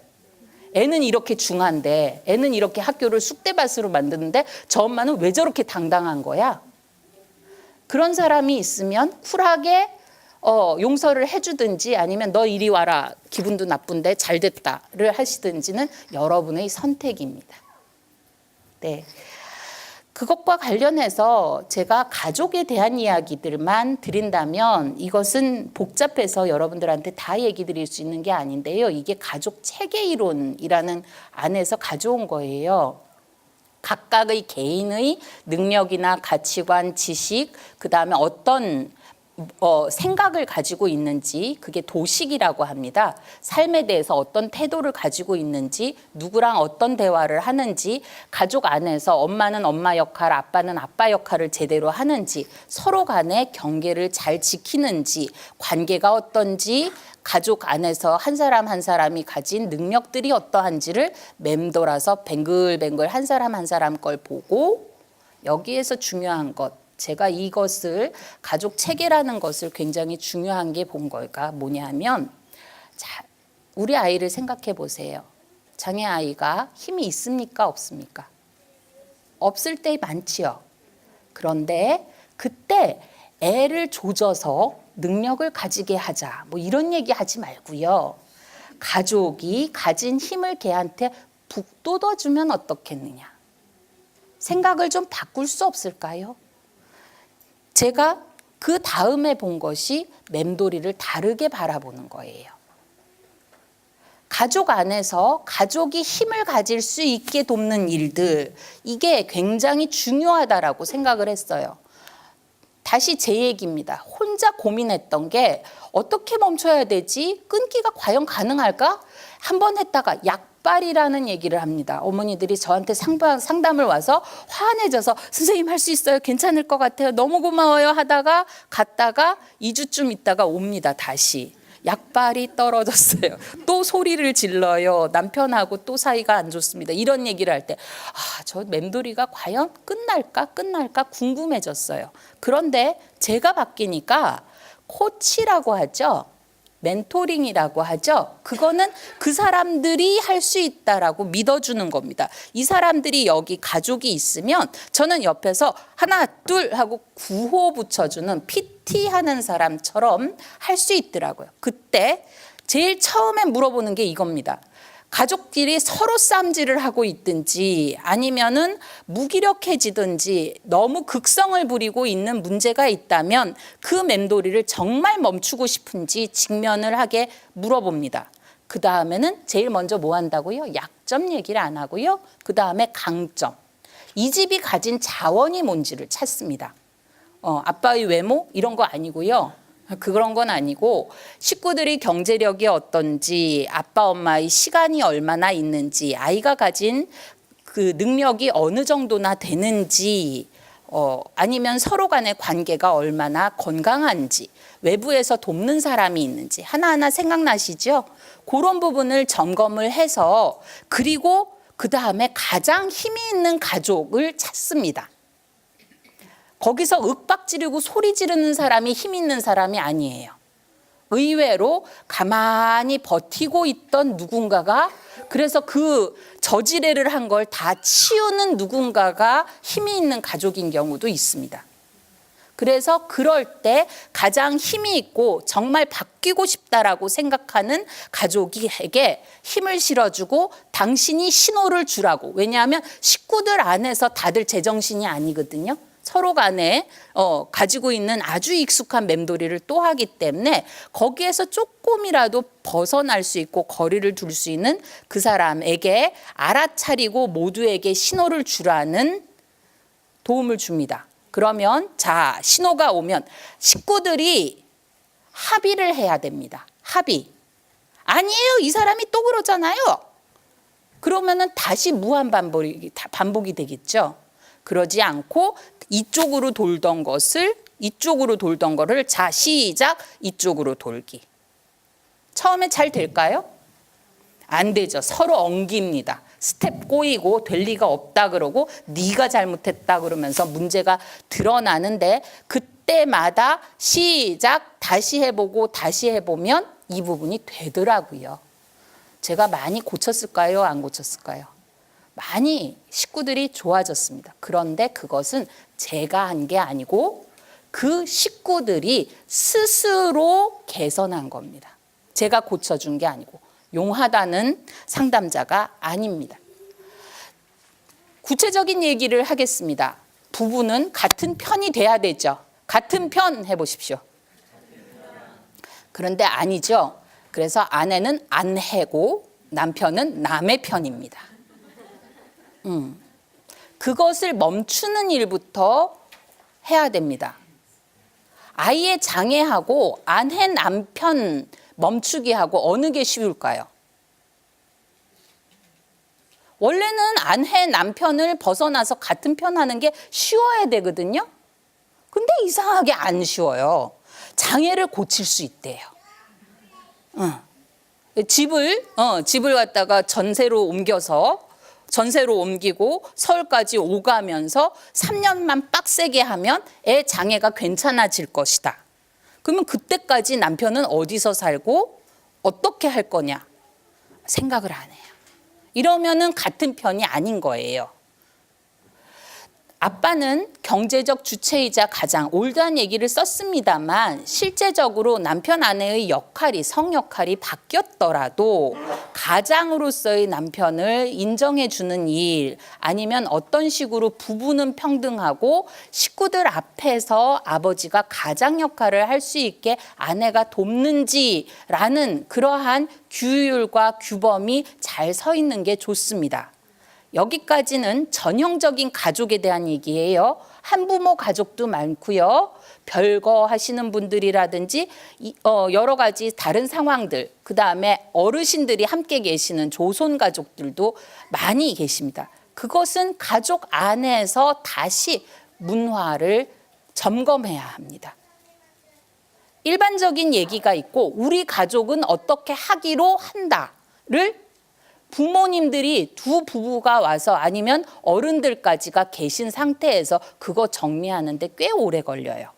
애는 이렇게 중한데, 애는 이렇게 학교를 쑥대밭으로 만드는데 저 엄마는 왜 저렇게 당당한 거야? 그런 사람이 있으면 쿨하게 용서를 해주든지 아니면 너 이리 와라, 기분도 나쁜데 잘 됐다를 하시든지는 여러분의 선택입니다. 네. 그것과 관련해서 제가 가족에 대한 이야기들만 드린다면 이것은 복잡해서 여러분들한테 다 얘기 드릴 수 있는 게 아닌데요. 이게 가족 체계 이론이라는 안에서 가져온 거예요. 각각의 개인의 능력이나 가치관, 지식, 그 다음에 어떤 생각을 가지고 있는지, 그게 도식이라고 합니다. 삶에 대해서 어떤 태도를 가지고 있는지, 누구랑 어떤 대화를 하는지, 가족 안에서 엄마는 엄마 역할, 아빠는 아빠 역할을 제대로 하는지, 서로 간의 경계를 잘 지키는지, 관계가 어떤지, 가족 안에서 한 사람 한 사람이 가진 능력들이 어떠한지를 맴돌아서 뱅글뱅글 한 사람 걸 보고, 여기에서 중요한 것, 제가 이것을 가족 체계라는 것을 굉장히 중요한 게 본 거가 뭐냐면, 자, 우리 아이를 생각해 보세요. 장애 아이가 힘이 있습니까? 없습니까? 없을 때 많지요. 그런데 그때 애를 조져서 능력을 가지게 하자, 뭐 이런 얘기 하지 말고요. 가족이 가진 힘을 걔한테 북돋워주면 어떻겠느냐. 생각을 좀 바꿀 수 없을까요? 제가 그 다음에 본 것이 맴돌이를 다르게 바라보는 거예요. 가족 안에서 가족이 힘을 가질 수 있게 돕는 일들, 이게 굉장히 중요하다라고 생각을 했어요. 다시 제 얘기입니다. 혼자 고민했던 게 어떻게 멈춰야 되지? 끊기가 과연 가능할까? 한번 했다가 약발이라는 얘기를 합니다. 어머니들이 저한테 상담을 와서 화내져서 선생님 할 수 있어요. 괜찮을 것 같아요. 너무 고마워요 하다가 갔다가 2주쯤 있다가 옵니다. 다시. 약발이 떨어졌어요. 또 소리를 질러요. 남편하고 또 사이가 안 좋습니다. 이런 얘기를 할 때 저 맴돌이가 과연 끝날까 궁금해졌어요. 그런데 제가 바뀌니까 코치라고 하죠. 멘토링이라고 하죠. 그거는 그 사람들이 할 수 있다라고 믿어주는 겁니다. 이 사람들이 여기 가족이 있으면 저는 옆에서 하나 둘 하고 구호 붙여주는 PT 하는 사람처럼 할 수 있더라고요. 그때 제일 처음에 물어보는 게 이겁니다. 가족끼리 서로 쌈질을 하고 있든지 아니면은 무기력해지든지 너무 극성을 부리고 있는 문제가 있다면 그 맴돌이를 정말 멈추고 싶은지 직면을 하게 물어봅니다. 그 다음에는 제일 먼저 뭐 한다고요? 약점 얘기를 안 하고요. 그 다음에 강점. 이 집이 가진 자원이 뭔지를 찾습니다. 아빠의 외모 이런 거 아니고요. 그런 건 아니고 식구들이 경제력이 어떤지, 아빠 엄마의 시간이 얼마나 있는지, 아이가 가진 그 능력이 어느 정도나 되는지, 아니면 서로 간의 관계가 얼마나 건강한지, 외부에서 돕는 사람이 있는지 하나하나 생각나시죠? 그런 부분을 점검을 해서 그리고 그 다음에 가장 힘이 있는 가족을 찾습니다. 거기서 윽박 지르고 소리 지르는 사람이 힘 있는 사람이 아니에요. 의외로 가만히 버티고 있던 누군가가, 그래서 그 저지레를 한 걸 다 치우는 누군가가 힘이 있는 가족인 경우도 있습니다. 그래서 그럴 때 가장 힘이 있고 정말 바뀌고 싶다라고 생각하는 가족에게 힘을 실어주고 당신이 신호를 주라고. 왜냐하면 식구들 안에서 다들 제정신이 아니거든요. 서로 간에 가지고 있는 아주 익숙한 맴돌이를 또 하기 때문에 거기에서 조금이라도 벗어날 수 있고 거리를 둘 수 있는 그 사람에게 알아차리고 모두에게 신호를 주라는 도움을 줍니다. 그러면 자, 신호가 오면 식구들이 합의를 해야 됩니다. 합의. 아니에요. 이 사람이 또 그러잖아요. 그러면은 다시 무한 반복이 되겠죠. 그러지 않고 이쪽으로 돌던 것을 이쪽으로 돌던 거를 자 시작 이쪽으로 돌기. 처음에 잘 될까요? 안 되죠. 서로 엉깁니다. 스텝 꼬이고 될 리가 없다 그러고 네가 잘못했다 그러면서 문제가 드러나는데 그때마다 시작 다시 해보고 다시 해보면 이 부분이 되더라고요. 제가 많이 고쳤을까요? 안 고쳤을까요? 많이 식구들이 좋아졌습니다. 그런데 그것은 제가 한 게 아니고 그 식구들이 스스로 개선한 겁니다. 제가 고쳐준 게 아니고 용하다는 상담자가 아닙니다. 구체적인 얘기를 하겠습니다. 부부는 같은 편이 돼야 되죠. 같은 편 해보십시오. 그런데 아니죠. 그래서 아내는 안 해고 남편은 남의 편입니다. 그것을 멈추는 일부터 해야 됩니다. 아이의 장애하고 아내 남편 멈추기 하고 어느 게 쉬울까요? 원래는 아내 남편을 벗어나서 같은 편 하는 게 쉬워야 되거든요. 근데 이상하게 안 쉬워요. 장애를 고칠 수 있대요. 집을 갖다가 전세로 옮기고 서울까지 오가면서 3년만 빡세게 하면 애 장애가 괜찮아질 것이다. 그러면 그때까지 남편은 어디서 살고 어떻게 할 거냐 생각을 안 해요. 이러면은 같은 편이 아닌 거예요. 아빠는 경제적 주체이자 가장 올드한 얘기를 썼습니다만 실제적으로 남편 아내의 역할이 성역할이 바뀌었더라도 가장으로서의 남편을 인정해 주는 일 아니면 어떤 식으로 부부는 평등하고 식구들 앞에서 아버지가 가장 역할을 할 수 있게 아내가 돕는지라는 그러한 규율과 규범이 잘 서 있는 게 좋습니다. 여기까지는 전형적인 가족에 대한 얘기예요. 한부모 가족도 많고요. 별거 하시는 분들이라든지 여러 가지 다른 상황들, 그다음에 어르신들이 함께 계시는 조손 가족들도 많이 계십니다. 그것은 가족 안에서 다시 문화를 점검해야 합니다. 일반적인 얘기가 있고 우리 가족은 어떻게 하기로 한다를 부모님들이 두 부부가 와서 아니면 어른들까지가 계신 상태에서 그거 정리하는데 꽤 오래 걸려요.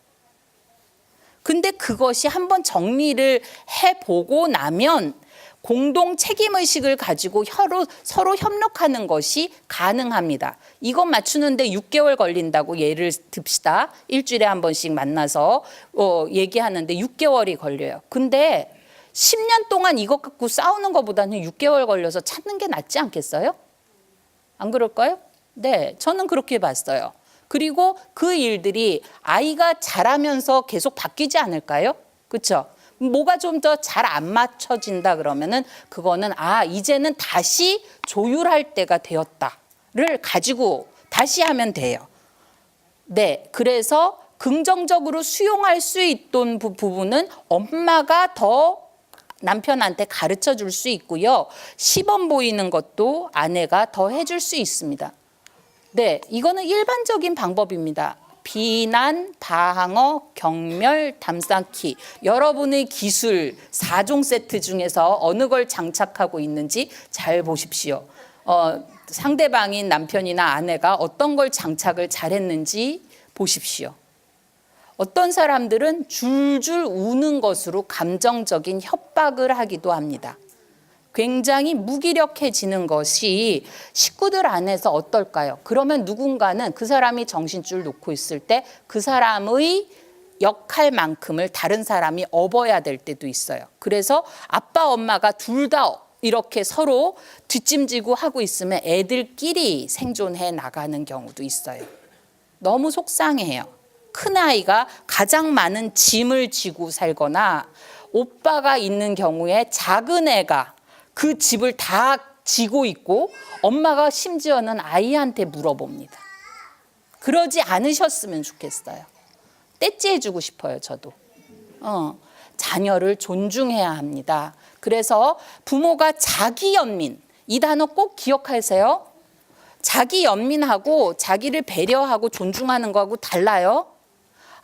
근데 그것이 한번 정리를 해보고 나면 공동 책임의식을 가지고 서로 협력하는 것이 가능합니다. 이것 맞추는데 6개월 걸린다고 예를 듭시다. 일주일에 한 번씩 만나서 얘기하는데 6개월이 걸려요. 근데 10년 동안 이것 갖고 싸우는 것보다는 6개월 걸려서 찾는 게 낫지 않겠어요? 안 그럴까요? 네, 저는 그렇게 봤어요. 그리고 그 일들이 아이가 자라면서 계속 바뀌지 않을까요? 그렇죠? 뭐가 좀 더 잘 안 맞춰진다 그러면은 그거는 이제는 다시 조율할 때가 되었다를 가지고 다시 하면 돼요. 네, 그래서 긍정적으로 수용할 수 있던 부분은 엄마가 더 남편한테 가르쳐 줄 수 있고요. 시범 보이는 것도 아내가 더 해줄 수 있습니다. 네, 이거는 일반적인 방법입니다. 비난, 방어, 경멸, 담쌓기. 여러분의 기술 4종 세트 중에서 어느 걸 장착하고 있는지 잘 보십시오. 상대방인 남편이나 아내가 어떤 걸 장착을 잘했는지 보십시오. 어떤 사람들은 줄줄 우는 것으로 감정적인 협박을 하기도 합니다. 굉장히 무기력해지는 것이 식구들 안에서 어떨까요? 그러면 누군가는 그 사람이 정신줄 놓고 있을 때 그 사람의 역할만큼을 다른 사람이 업어야 될 때도 있어요. 그래서 아빠, 엄마가 둘 다 이렇게 서로 뒷짐지고 하고 있으면 애들끼리 생존해 나가는 경우도 있어요. 너무 속상해요. 큰아이가 가장 많은 짐을 지고 살거나 오빠가 있는 경우에 작은 애가 그 집을 다 지고 있고 엄마가 심지어는 아이한테 물어봅니다. 그러지 않으셨으면 좋겠어요. 떼찌해주고 싶어요, 저도. 자녀를 존중해야 합니다. 그래서 부모가 자기 연민, 이 단어 꼭 기억하세요. 자기 연민하고 자기를 배려하고 존중하는 거하고 달라요.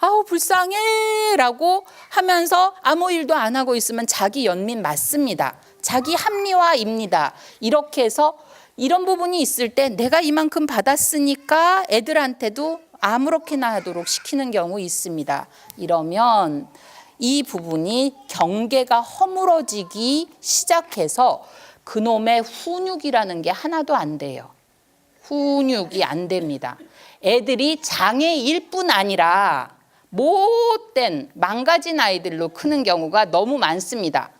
아우 불쌍해 라고 하면서 아무 일도 안 하고 있으면 자기 연민 맞습니다. 자기 합리화입니다. 이렇게 해서 이런 부분이 있을 때 내가 이만큼 받았으니까 애들한테도 아무렇게나 하도록 시키는 경우 있습니다. 이러면 이 부분이 경계가 허물어지기 시작해서 그놈의 훈육이라는 게 하나도 안 돼요. 훈육이 안 됩니다. 애들이 장애일 뿐 아니라 못된 망가진 아이들로 크는 경우가 너무 많습니다.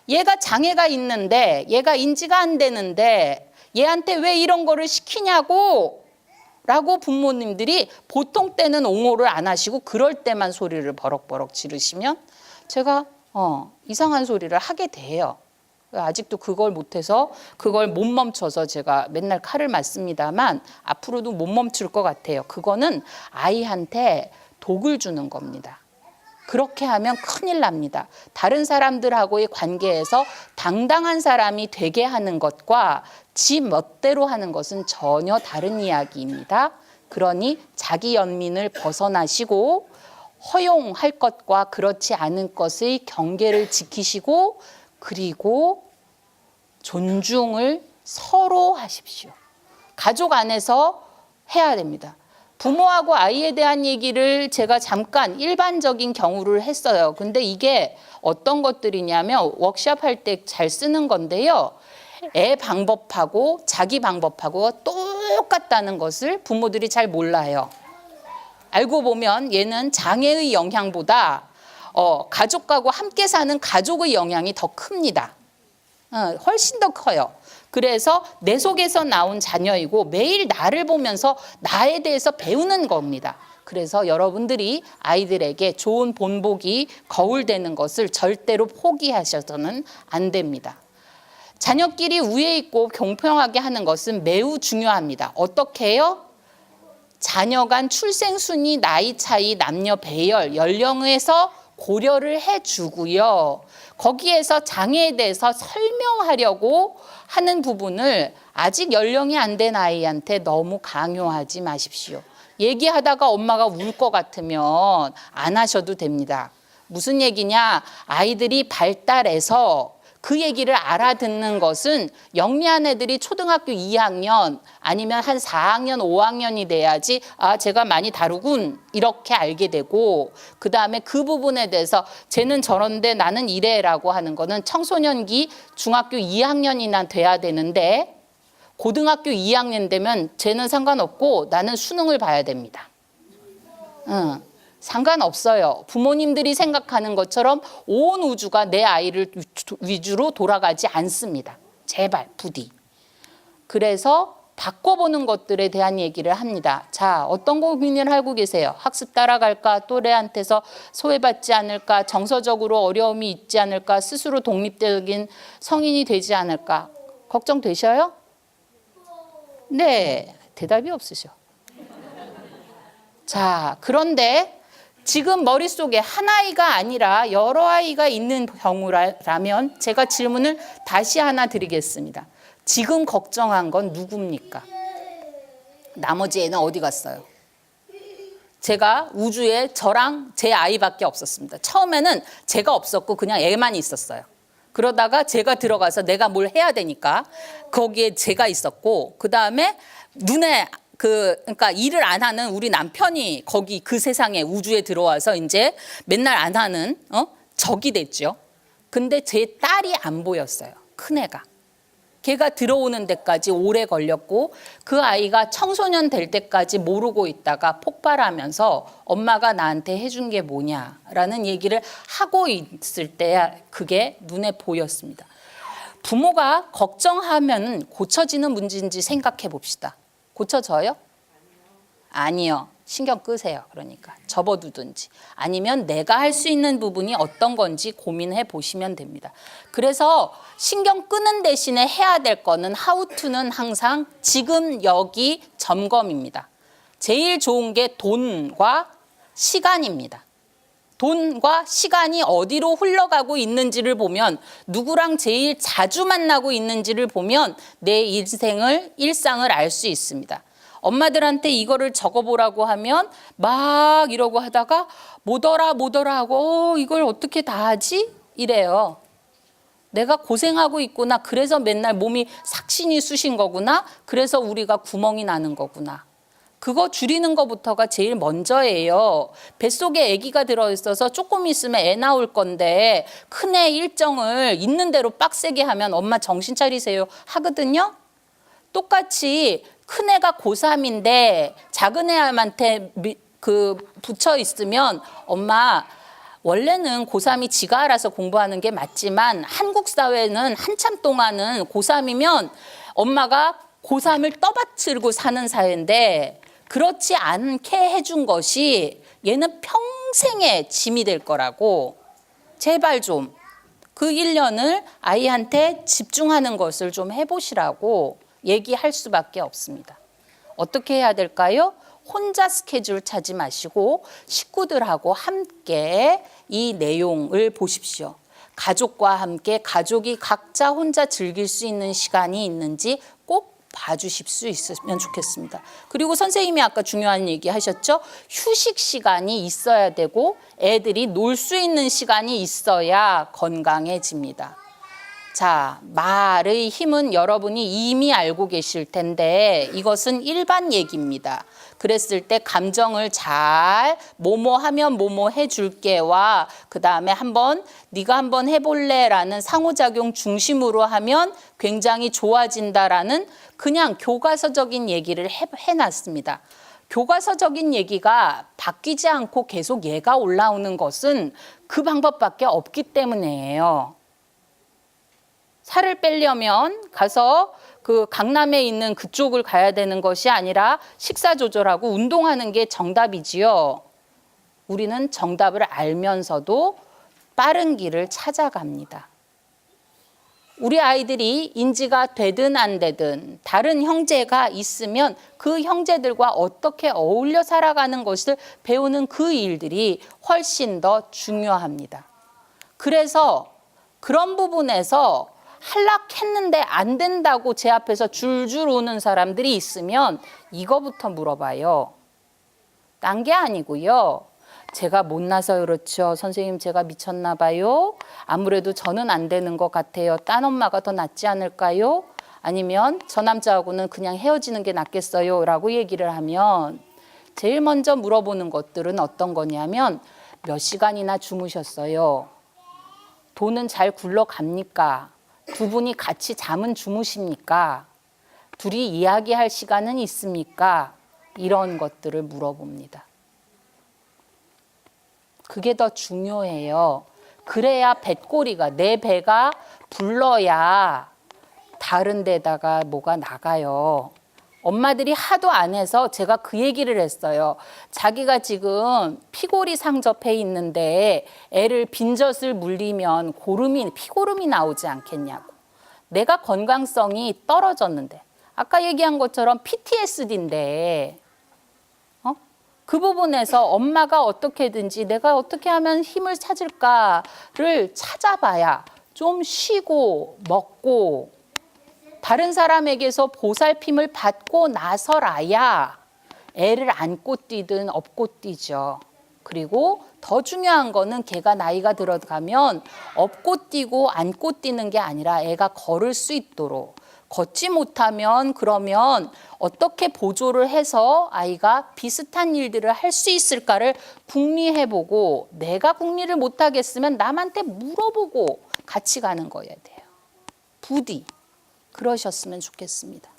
얘가 장애가 있는데 얘가 인지가 안 되는데 얘한테 왜 이런 거를 시키냐고 라고 부모님들이 보통 때는 옹호를 안 하시고 그럴 때만 소리를 버럭버럭 지르시면 제가 이상한 소리를 하게 돼요. 아직도 그걸 못해서 그걸 못 멈춰서 제가 맨날 칼을 맞습니다만 앞으로도 못 멈출 것 같아요. 그거는 아이한테 독을 주는 겁니다. 그렇게 하면 큰일 납니다. 다른 사람들하고의 관계에서 당당한 사람이 되게 하는 것과 지 멋대로 하는 것은 전혀 다른 이야기입니다. 그러니 자기 연민을 벗어나시고 허용할 것과 그렇지 않은 것의 경계를 지키시고 그리고 존중을 서로 하십시오. 가족 안에서 해야 됩니다. 부모하고 아이에 대한 얘기를 제가 잠깐 일반적인 경우를 했어요. 근데 이게 어떤 것들이냐면 워크숍 할 때 잘 쓰는 건데요. 애 방법하고 자기 방법하고 똑같다는 것을 부모들이 잘 몰라요. 알고 보면 얘는 장애의 영향보다 가족하고 함께 사는 가족의 영향이 더 큽니다. 훨씬 더 커요. 그래서 내 속에서 나온 자녀이고 매일 나를 보면서 나에 대해서 배우는 겁니다. 그래서 여러분들이 아이들에게 좋은 본보기 거울되는 것을 절대로 포기하셔서는 안 됩니다. 자녀끼리 우애 있고 공평하게 하는 것은 매우 중요합니다. 어떻게 해요? 자녀 간 출생 순위, 나이 차이, 남녀 배열, 연령에서 고려를 해주고요. 거기에서 장애에 대해서 설명하려고 하는 부분을 아직 연령이 안 된 아이한테 너무 강요하지 마십시오. 얘기하다가 엄마가 울 것 같으면 안 하셔도 됩니다. 무슨 얘기냐? 아이들이 발달해서 그 얘기를 알아듣는 것은 영리한 애들이 초등학교 2학년 아니면 한 4학년, 5학년이 돼야지 제가 많이 다루군 이렇게 알게 되고 그 다음에 그 부분에 대해서 쟤는 저런데 나는 이래라고 하는 거는 청소년기 중학교 2학년이나 돼야 되는데 고등학교 2학년 되면 쟤는 상관없고 나는 수능을 봐야 됩니다. 상관없어요. 부모님들이 생각하는 것처럼 온 우주가 내 아이를 위주로 돌아가지 않습니다. 제발 부디. 그래서 바꿔보는 것들에 대한 얘기를 합니다. 자, 어떤 고민을 하고 계세요? 학습 따라갈까? 또래한테서 소외받지 않을까? 정서적으로 어려움이 있지 않을까? 스스로 독립적인 성인이 되지 않을까? 걱정되셔요? 네, 대답이 없으셔. 자, 그런데 지금 머릿속에 한 아이가 아니라 여러 아이가 있는 경우라면 제가 질문을 다시 하나 드리겠습니다. 지금 걱정한 건 누굽니까? 나머지 애는 어디 갔어요? 제가 우주에 저랑 제 아이밖에 없었습니다. 처음에는 제가 없었고 그냥 애만 있었어요. 그러다가 제가 들어가서 내가 뭘 해야 되니까 거기에 제가 있었고 그 다음에 눈에 그러니까 일을 안 하는 우리 남편이 거기 그 세상에 우주에 들어와서 이제 맨날 안 하는 적이 됐죠. 근데 제 딸이 안 보였어요. 큰애가. 걔가 들어오는 데까지 오래 걸렸고 그 아이가 청소년 될 때까지 모르고 있다가 폭발하면서 엄마가 나한테 해준 게 뭐냐라는 얘기를 하고 있을 때 그게 눈에 보였습니다. 부모가 걱정하면 고쳐지는 문제인지 생각해 봅시다. 고쳐져요? 아니요. 신경 끄세요. 그러니까 접어두든지 아니면 내가 할 수 있는 부분이 어떤 건지 고민해 보시면 됩니다. 그래서 신경 끄는 대신에 해야 될 거는 how to는 항상 지금 여기 점검입니다. 제일 좋은 게 돈과 시간입니다. 돈과 시간이 어디로 흘러가고 있는지를 보면 누구랑 제일 자주 만나고 있는지를 보면 내 일상을 알 수 있습니다. 엄마들한테 이거를 적어보라고 하면 막 이러고 하다가 뭐더라 하고 이걸 어떻게 다 하지? 이래요. 내가 고생하고 있구나. 그래서 맨날 몸이 삭신이 쑤신 거구나. 그래서 우리가 구멍이 나는 거구나. 그거 줄이는 것부터가 제일 먼저예요. 뱃속에 아기가 들어있어서 조금 있으면 애 나올 건데 큰애 일정을 있는 대로 빡세게 하면 엄마 정신 차리세요 하거든요. 똑같이 큰애가 고3인데 작은애한테 붙여 있으면 엄마 원래는 고3이 지가 알아서 공부하는 게 맞지만 한국 사회는 한참 동안은 고3이면 엄마가 고3을 떠받들고 사는 사회인데 그렇지 않게 해준 것이 얘는 평생의 짐이 될 거라고 제발 좀 그 1년을 아이한테 집중하는 것을 좀 해보시라고 얘기할 수밖에 없습니다. 어떻게 해야 될까요? 혼자 스케줄 짜지 마시고 식구들하고 함께 이 내용을 보십시오. 가족과 함께 가족이 각자 혼자 즐길 수 있는 시간이 있는지 꼭 봐주실 수 있으면 좋겠습니다. 그리고 선생님이 아까 중요한 얘기 하셨죠? 휴식 시간이 있어야 되고 애들이 놀 수 있는 시간이 있어야 건강해집니다. 자, 말의 힘은 여러분이 이미 알고 계실 텐데 이것은 일반 얘기입니다. 그랬을 때 감정을 잘 뭐뭐 하면 뭐뭐 해줄게와 그 다음에 네가 한번 해볼래라는 상호작용 중심으로 하면 굉장히 좋아진다라는 그냥 교과서적인 얘기를 해놨습니다. 교과서적인 얘기가 바뀌지 않고 계속 얘가 올라오는 것은 그 방법밖에 없기 때문이에요. 살을 빼려면 가서 그 강남에 있는 그쪽을 가야 되는 것이 아니라 식사 조절하고 운동하는 게 정답이지요. 우리는 정답을 알면서도 빠른 길을 찾아갑니다. 우리 아이들이 인지가 되든 안 되든 다른 형제가 있으면 그 형제들과 어떻게 어울려 살아가는 것을 배우는 그 일들이 훨씬 더 중요합니다. 그래서 그런 부분에서 할락했는데 안 된다고 제 앞에서 줄줄 오는 사람들이 있으면 이거부터 물어봐요. 딴 게 아니고요. 제가 못나서 그렇죠. 선생님 제가 미쳤나 봐요. 아무래도 저는 안 되는 것 같아요. 딴 엄마가 더 낫지 않을까요? 아니면 저 남자하고는 그냥 헤어지는 게 낫겠어요 라고 얘기를 하면 제일 먼저 물어보는 것들은 어떤 거냐면 몇 시간이나 주무셨어요? 돈은 잘 굴러갑니까? 두 분이 같이 잠은 주무십니까? 둘이 이야기할 시간은 있습니까? 이런 것들을 물어봅니다. 그게 더 중요해요. 그래야 뱃꼬리가 내 배가 불러야 다른 데다가 뭐가 나가요. 엄마들이 하도 안 해서 제가 그 얘기를 했어요. 자기가 지금 피골이 상접해 있는데 애를 빈젖을 물리면 피고름이 나오지 않겠냐고. 내가 건강성이 떨어졌는데 아까 얘기한 것처럼 PTSD인데 그 부분에서 엄마가 어떻게든지 내가 어떻게 하면 힘을 찾을까를 찾아봐야 좀 쉬고 먹고 다른 사람에게서 보살핌을 받고 나서라야 애를 안고 뛰든 업고 뛰죠. 그리고 더 중요한 거는 걔가 나이가 들어가면 업고 뛰고 안고 뛰는 게 아니라 애가 걸을 수 있도록 걷지 못하면 그러면 어떻게 보조를 해서 아이가 비슷한 일들을 할 수 있을까를 궁리해보고 내가 궁리를 못하겠으면 남한테 물어보고 같이 가는 거여야 돼요. 부디 그러셨으면 좋겠습니다.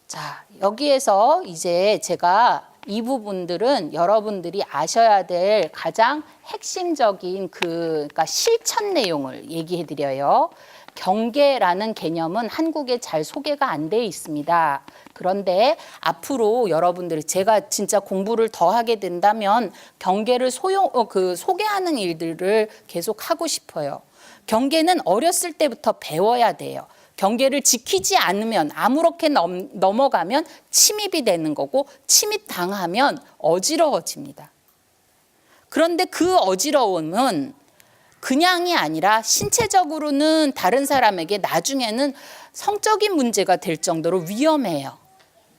자, 여기에서 이제 제가 이 부분들은 여러분들이 아셔야 될 가장 핵심적인 그러니까 실천 내용을 얘기해 드려요. 경계라는 개념은 한국에 잘 소개가 안 돼 있습니다. 그런데 앞으로 여러분들이 제가 진짜 공부를 더 하게 된다면 경계를 소개하는 일들을 계속 하고 싶어요. 경계는 어렸을 때부터 배워야 돼요. 경계를 지키지 않으면 아무렇게 넘어가면 침입이 되는 거고 침입당하면 어지러워집니다. 그런데 그 어지러움은 그냥이 아니라 신체적으로는 다른 사람에게 나중에는 성적인 문제가 될 정도로 위험해요.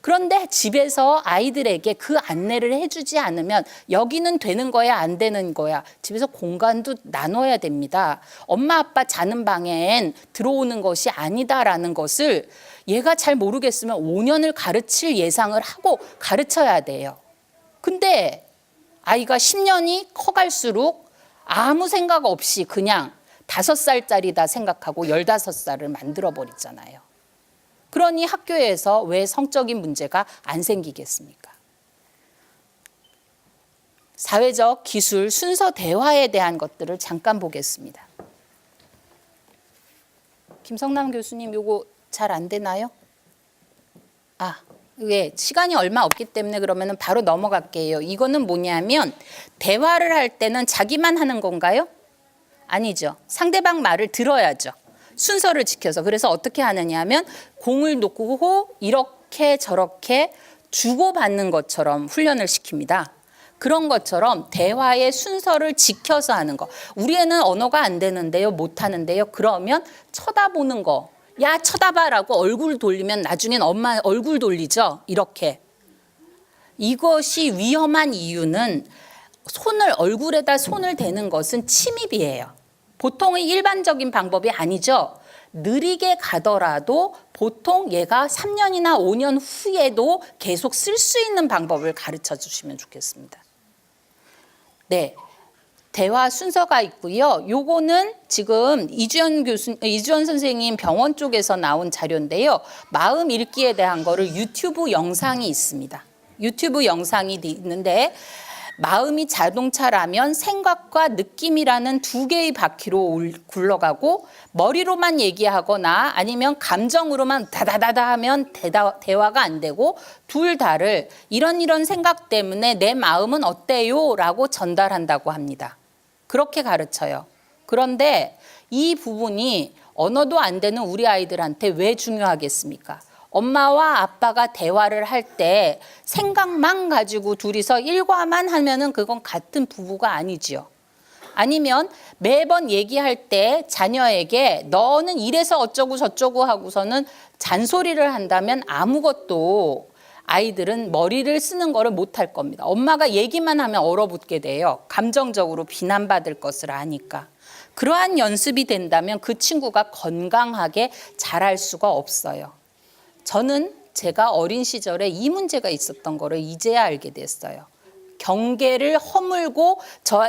그런데 집에서 아이들에게 그 안내를 해주지 않으면 여기는 되는 거야, 안 되는 거야. 집에서 공간도 나눠야 됩니다. 엄마 아빠 자는 방엔 들어오는 것이 아니다라는 것을 얘가 잘 모르겠으면 5년을 가르칠 예상을 하고 가르쳐야 돼요. 근데 아이가 10년이 커갈수록 아무 생각 없이 그냥 5살짜리다 생각하고 15살을 만들어버리잖아요. 그러니 학교에서 왜 성적인 문제가 안 생기겠습니까? 사회적 기술 순서 대화에 대한 것들을 잠깐 보겠습니다. 김성남 교수님, 요거 잘 안 되나요? 왜 시간이 얼마 없기 때문에 그러면 바로 넘어갈게요. 이거는 뭐냐면 대화를 할 때는 자기만 하는 건가요? 아니죠. 상대방 말을 들어야죠. 순서를 지켜서. 그래서 어떻게 하느냐 하면 공을 놓고 이렇게 저렇게 주고받는 것처럼 훈련을 시킵니다. 그런 것처럼 대화의 순서를 지켜서 하는 거. 우리 애는 언어가 안 되는데요, 못 하는데요. 그러면 쳐다보는 거. 야, 쳐다봐라고 얼굴 돌리면 나중엔 엄마 얼굴 돌리죠. 이렇게. 이것이 위험한 이유는 얼굴에다 손을 대는 것은 침입이에요. 보통의 일반적인 방법이 아니죠. 느리게 가더라도 보통 얘가 3년이나 5년 후에도 계속 쓸 수 있는 방법을 가르쳐 주시면 좋겠습니다. 네. 대화 순서가 있고요. 요거는 지금 이주연 선생님 병원 쪽에서 나온 자료인데요. 마음 읽기에 대한 거를 유튜브 영상이 있습니다. 유튜브 영상이 있는데 마음이 자동차라면 생각과 느낌이라는 2개의 바퀴로 굴러가고 머리로만 얘기하거나 아니면 감정으로만 다다다다 하면 대화가 안 되고 둘 다를 이런 생각 때문에 내 마음은 어때요? 라고 전달한다고 합니다. 그렇게 가르쳐요. 그런데 이 부분이 언어도 안 되는 우리 아이들한테 왜 중요하겠습니까? 엄마와 아빠가 대화를 할 때 생각만 가지고 둘이서 일과만 하면은 그건 같은 부부가 아니지요. 아니면 매번 얘기할 때 자녀에게 너는 이래서 어쩌고 저쩌고 하고서는 잔소리를 한다면 아무것도 아이들은 머리를 쓰는 거를 못할 겁니다. 엄마가 얘기만 하면 얼어붙게 돼요. 감정적으로 비난받을 것을 아니까. 그러한 연습이 된다면 그 친구가 건강하게 자랄 수가 없어요. 저는 제가 어린 시절에 이 문제가 있었던 거를 이제야 알게 됐어요. 경계를 허물고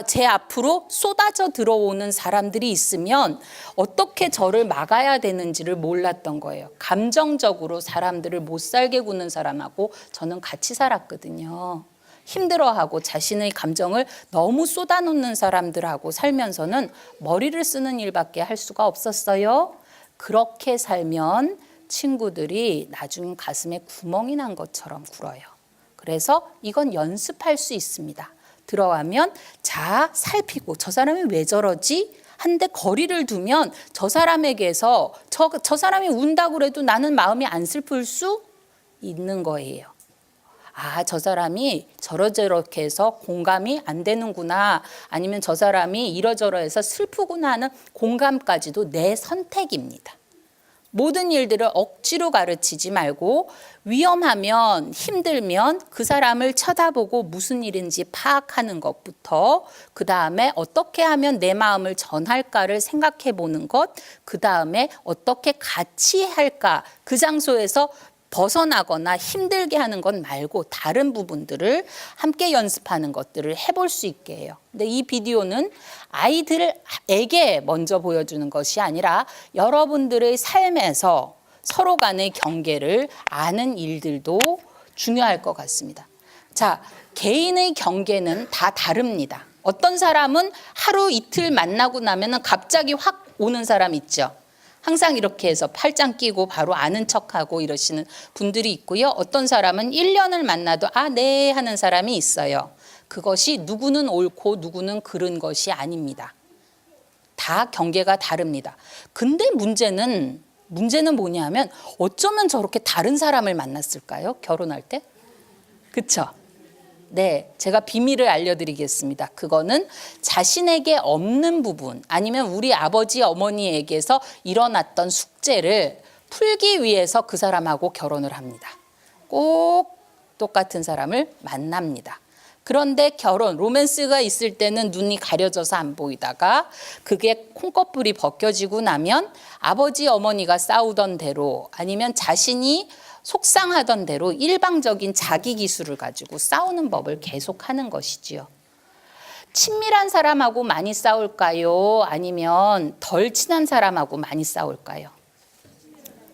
제 앞으로 쏟아져 들어오는 사람들이 있으면 어떻게 저를 막아야 되는지를 몰랐던 거예요. 감정적으로 사람들을 못 살게 구는 사람하고 저는 같이 살았거든요. 힘들어하고 자신의 감정을 너무 쏟아놓는 사람들하고 살면서는 머리를 쓰는 일밖에 할 수가 없었어요. 그렇게 살면 친구들이 나중에 가슴에 구멍이 난 것처럼 굴어요. 그래서 이건 연습할 수 있습니다. 들어가면 살피고 저 사람이 왜 저러지? 한데 거리를 두면 저 사람에게서 저 사람이 운다고 그래도 나는 마음이 안 슬플 수 있는 거예요. 저 사람이 저렇게 해서 공감이 안 되는구나. 아니면 저 사람이 이러저러해서 슬프구나 하는 공감까지도 내 선택입니다. 모든 일들을 억지로 가르치지 말고 위험하면 힘들면 그 사람을 쳐다보고 무슨 일인지 파악하는 것부터 그 다음에 어떻게 하면 내 마음을 전할까를 생각해 보는 것, 그 다음에 어떻게 같이 할까 그 장소에서 벗어나거나 힘들게 하는 건 말고 다른 부분들을 함께 연습하는 것들을 해볼 수 있게 해요. 근데 이 비디오는 아이들에게 먼저 보여주는 것이 아니라 여러분들의 삶에서 서로 간의 경계를 아는 일들도 중요할 것 같습니다. 자, 개인의 경계는 다 다릅니다. 어떤 사람은 하루 이틀 만나고 나면 갑자기 확 오는 사람 있죠. 항상 이렇게 해서 팔짱 끼고 바로 아는 척하고 이러시는 분들이 있고요. 어떤 사람은 1년을 만나도 네 하는 사람이 있어요. 그것이 누구는 옳고 누구는 그른 것이 아닙니다. 다 경계가 다릅니다. 근데 문제는 뭐냐면 어쩌면 저렇게 다른 사람을 만났을까요? 결혼할 때? 그쵸? 네, 제가 비밀을 알려드리겠습니다. 그거는 자신에게 없는 부분 아니면 우리 아버지 어머니에게서 일어났던 숙제를 풀기 위해서 그 사람하고 결혼을 합니다. 꼭 똑같은 사람을 만납니다. 그런데 결혼, 로맨스가 있을 때는 눈이 가려져서 안 보이다가 그게 콩꺼풀이 벗겨지고 나면 아버지 어머니가 싸우던 대로 아니면 자신이 속상하던 대로 일방적인 자기 기술을 가지고 싸우는 법을 계속하는 것이지요. 친밀한 사람하고 많이 싸울까요? 아니면 덜 친한 사람하고 많이 싸울까요?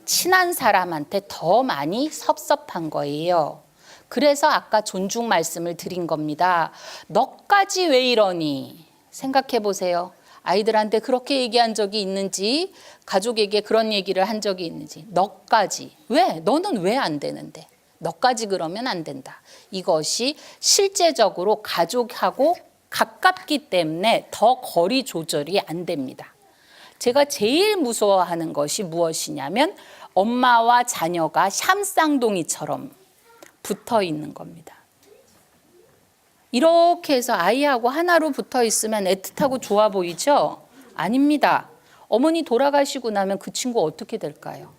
친한 사람한테 더 많이 섭섭한 거예요. 그래서 아까 존중 말씀을 드린 겁니다. 너까지 왜 이러니? 생각해 보세요. 아이들한테 그렇게 얘기한 적이 있는지, 가족에게 그런 얘기를 한 적이 있는지. 너까지. 왜? 너는 왜 안 되는데? 너까지 그러면 안 된다. 이것이 실제적으로 가족하고 가깝기 때문에 더 거리 조절이 안 됩니다. 제가 제일 무서워하는 것이 무엇이냐면 엄마와 자녀가 샴쌍둥이처럼 붙어 있는 겁니다. 이렇게 해서 아이하고 하나로 붙어 있으면 애틋하고 좋아 보이죠? 아닙니다. 어머니 돌아가시고 나면 그 친구 어떻게 될까요?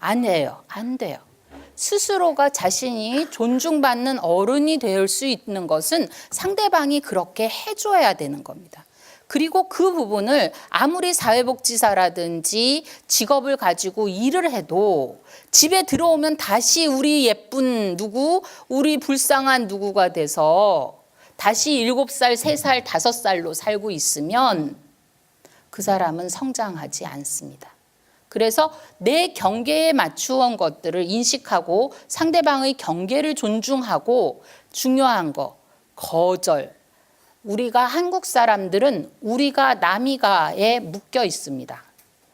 안 돼요. 안 돼요. 스스로가 자신이 존중받는 어른이 될 수 있는 것은 상대방이 그렇게 해줘야 되는 겁니다. 그리고 그 부분을 아무리 사회복지사라든지 직업을 가지고 일을 해도 집에 들어오면 다시 우리 예쁜 누구, 우리 불쌍한 누구가 돼서 다시 7살, 3살, 5살로 살고 있으면 그 사람은 성장하지 않습니다. 그래서 내 경계에 맞추어온 것들을 인식하고 상대방의 경계를 존중하고 중요한 거, 거절. 우리가 한국 사람들은 우리가 남이가에 묶여 있습니다.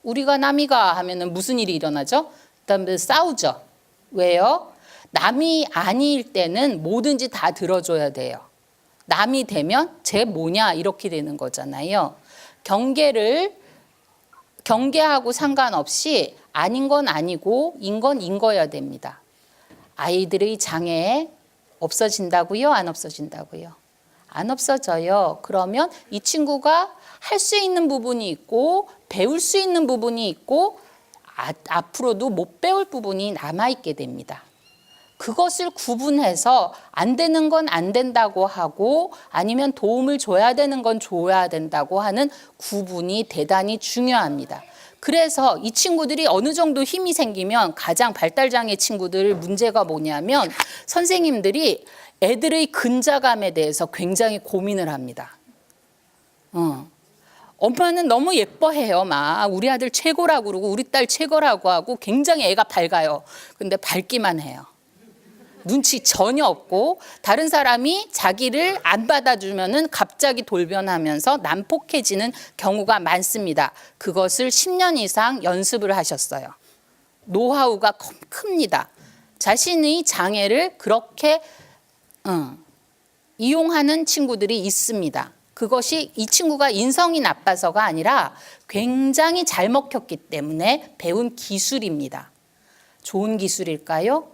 우리가 남이가 하면은 무슨 일이 일어나죠? 그다음에 싸우죠. 왜요? 남이 아닐 때는 뭐든지 다 들어줘야 돼요. 남이 되면 쟤 뭐냐 이렇게 되는 거잖아요. 경계하고 상관없이 아닌 건 아니고 인 건 인 거여야 됩니다. 아이들의 장애 없어진다고요? 안 없어진다고요? 안 없어져요. 그러면 이 친구가 할 수 있는 부분이 있고 배울 수 있는 부분이 있고 앞으로도 못 배울 부분이 남아있게 됩니다. 그것을 구분해서 안 되는 건 안 된다고 하고 아니면 도움을 줘야 되는 건 줘야 된다고 하는 구분이 대단히 중요합니다. 그래서 이 친구들이 어느 정도 힘이 생기면 가장 발달장애 친구들 문제가 뭐냐면 선생님들이 애들의 근자감에 대해서 굉장히 고민을 합니다. 엄마는 너무 예뻐해요. 막 우리 아들 최고라고 그러고 우리 딸 최고라고 하고 굉장히 애가 밝아요. 근데 밝기만 해요. 눈치 전혀 없고 다른 사람이 자기를 안 받아주면은 갑자기 돌변하면서 난폭해지는 경우가 많습니다. 그것을 10년 이상 연습을 하셨어요. 노하우가 큽니다. 자신의 장애를 그렇게 이용하는 친구들이 있습니다. 그것이 이 친구가 인성이 나빠서가 아니라 굉장히 잘 먹혔기 때문에 배운 기술입니다. 좋은 기술일까요?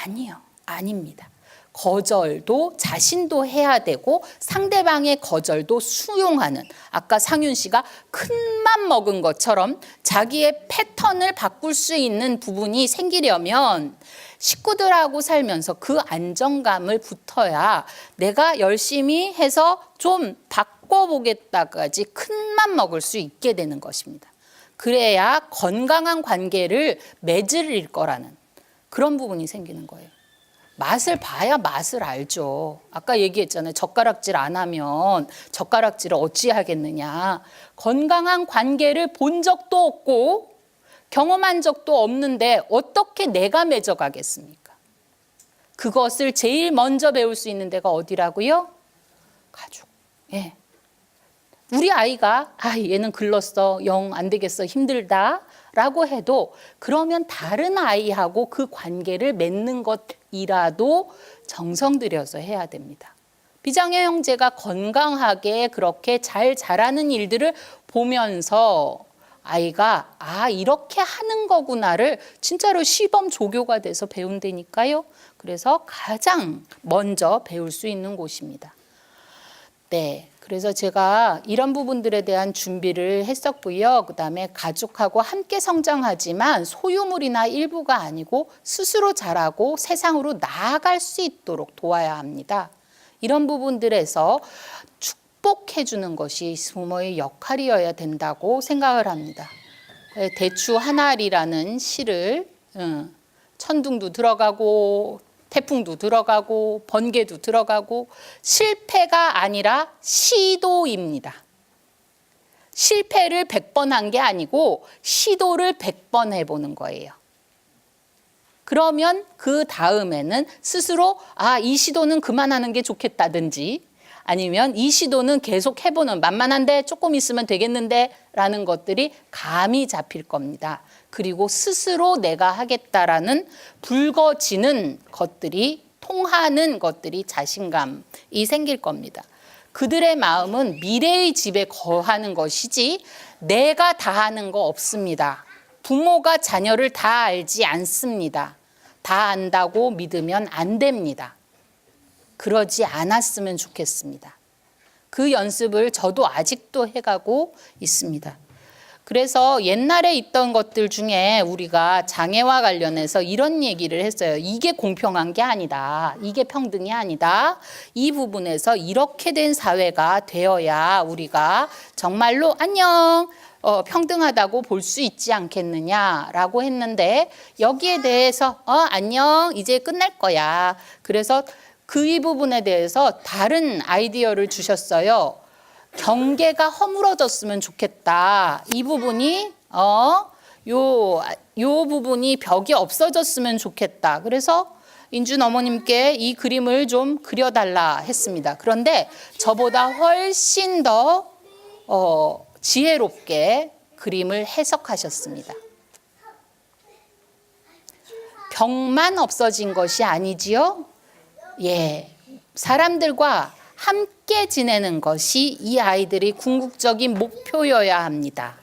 아니요. 아닙니다. 거절도 자신도 해야 되고 상대방의 거절도 수용하는 아까 상윤 씨가 큰맘 먹은 것처럼 자기의 패턴을 바꿀 수 있는 부분이 생기려면 식구들하고 살면서 그 안정감을 붙어야 내가 열심히 해서 좀 바꿔보겠다까지 큰맘 먹을 수 있게 되는 것입니다. 그래야 건강한 관계를 맺을 거라는 그런 부분이 생기는 거예요. 맛을 봐야 맛을 알죠. 아까 얘기했잖아요. 젓가락질 안 하면 젓가락질을 어찌 하겠느냐. 건강한 관계를 본 적도 없고 경험한 적도 없는데 어떻게 내가 맺어가겠습니까? 그것을 제일 먼저 배울 수 있는 데가 어디라고요? 가족. 예. 우리 아이가 얘는 글렀어. 영 안 되겠어. 힘들다. 라고 해도 그러면 다른 아이하고 그 관계를 맺는 것이라도 정성 들여서 해야 됩니다. 비장애 형제가 건강하게 그렇게 잘 자라는 일들을 보면서 아이가 이렇게 하는 거구나를 진짜로 시범 조교가 돼서 배운다니까요. 그래서 가장 먼저 배울 수 있는 곳입니다. 네, 그래서 제가 이런 부분들에 대한 준비를 했었고요. 그다음에 가족하고 함께 성장하지만 소유물이나 일부가 아니고 스스로 자라고 세상으로 나아갈 수 있도록 도와야 합니다. 이런 부분들에서 축복해 주는 것이 부모의 역할이어야 된다고 생각을 합니다. 대추 한 알이라는 시를 천둥도 들어가고 태풍도 들어가고 번개도 들어가고 실패가 아니라 시도입니다. 실패를 100번 한 게 아니고 시도를 100번 해보는 거예요. 그러면 그 다음에는 스스로 이 시도는 그만하는 게 좋겠다든지 아니면 이 시도는 계속 해보는 만만한데 조금 있으면 되겠는데 라는 것들이 감이 잡힐 겁니다. 그리고 스스로 내가 하겠다라는 붉어지는 것들이 통하는 것들이 자신감이 생길 겁니다. 그들의 마음은 미래의 집에 거하는 것이지 내가 다 하는 거 없습니다. 부모가 자녀를 다 알지 않습니다. 다 안다고 믿으면 안 됩니다. 그러지 않았으면 좋겠습니다. 그 연습을 저도 아직도 해가고 있습니다. 그래서 옛날에 있던 것들 중에 우리가 장애와 관련해서 이런 얘기를 했어요. 이게 공평한 게 아니다. 이게 평등이 아니다. 이 부분에서 이렇게 된 사회가 되어야 우리가 정말로 안녕 평등하다고 볼 수 있지 않겠느냐라고 했는데 여기에 대해서 안녕 이제 끝날 거야. 그래서 그 이 부분에 대해서 다른 아이디어를 주셨어요. 경계가 허물어졌으면 좋겠다. 이 부분이 요 부분이 벽이 없어졌으면 좋겠다. 그래서 인준 어머님께 이 그림을 좀 그려달라 했습니다. 그런데 저보다 훨씬 더 지혜롭게 그림을 해석하셨습니다. 벽만 없어진 것이 아니지요. 예, 사람들과 함께 지내는 것이 이 아이들의 궁극적인 목표여야 합니다.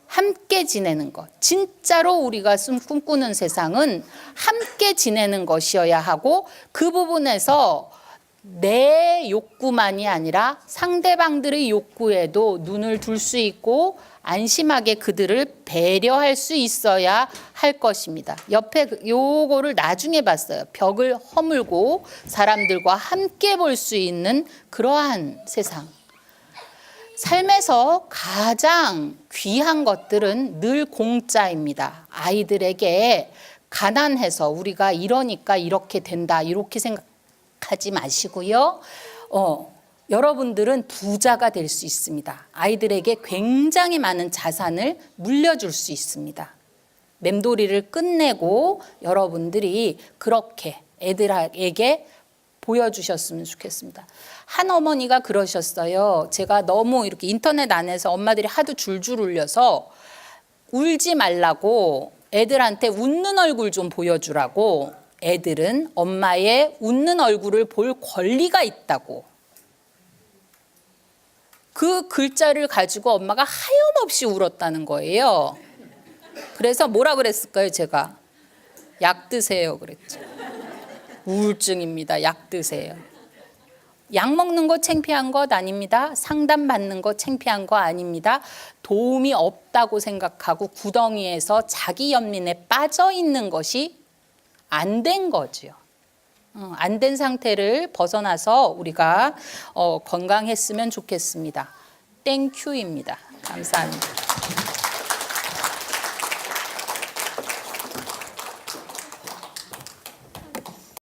함께 지내는 것. 진짜로 우리가 꿈꾸는 세상은 함께 지내는 것이어야 하고 그 부분에서 내 욕구만이 아니라 상대방들의 욕구에도 눈을 둘 수 있고 안심하게 그들을 배려할 수 있어야 할 것입니다. 옆에 요거를 나중에 봤어요. 벽을 허물고 사람들과 함께 볼 수 있는 그러한 세상. 삶에서 가장 귀한 것들은 늘 공짜입니다. 아이들에게 가난해서 우리가 이러니까 이렇게 된다 이렇게 생각하지 마시고요. 여러분들은 부자가 될 수 있습니다. 아이들에게 굉장히 많은 자산을 물려줄 수 있습니다. 맴돌이를 끝내고 여러분들이 그렇게 애들에게 보여주셨으면 좋겠습니다. 한 어머니가 그러셨어요. 제가 너무 이렇게 인터넷 안에서 엄마들이 하도 줄줄 울려서 울지 말라고 애들한테 웃는 얼굴 좀 보여주라고 애들은 엄마의 웃는 얼굴을 볼 권리가 있다고. 그 글자를 가지고 엄마가 하염없이 울었다는 거예요. 그래서 뭐라 그랬을까요, 제가? 약 드세요, 그랬죠. 우울증입니다. 약 드세요. 약 먹는 거 창피한 것 아닙니다. 상담 받는 거 창피한 거 아닙니다. 도움이 없다고 생각하고 구덩이에서 자기 연민에 빠져 있는 것이 안 된 거죠. 안 된 상태를 벗어나서 우리가 건강했으면 좋겠습니다. 땡큐입니다. 감사합니다.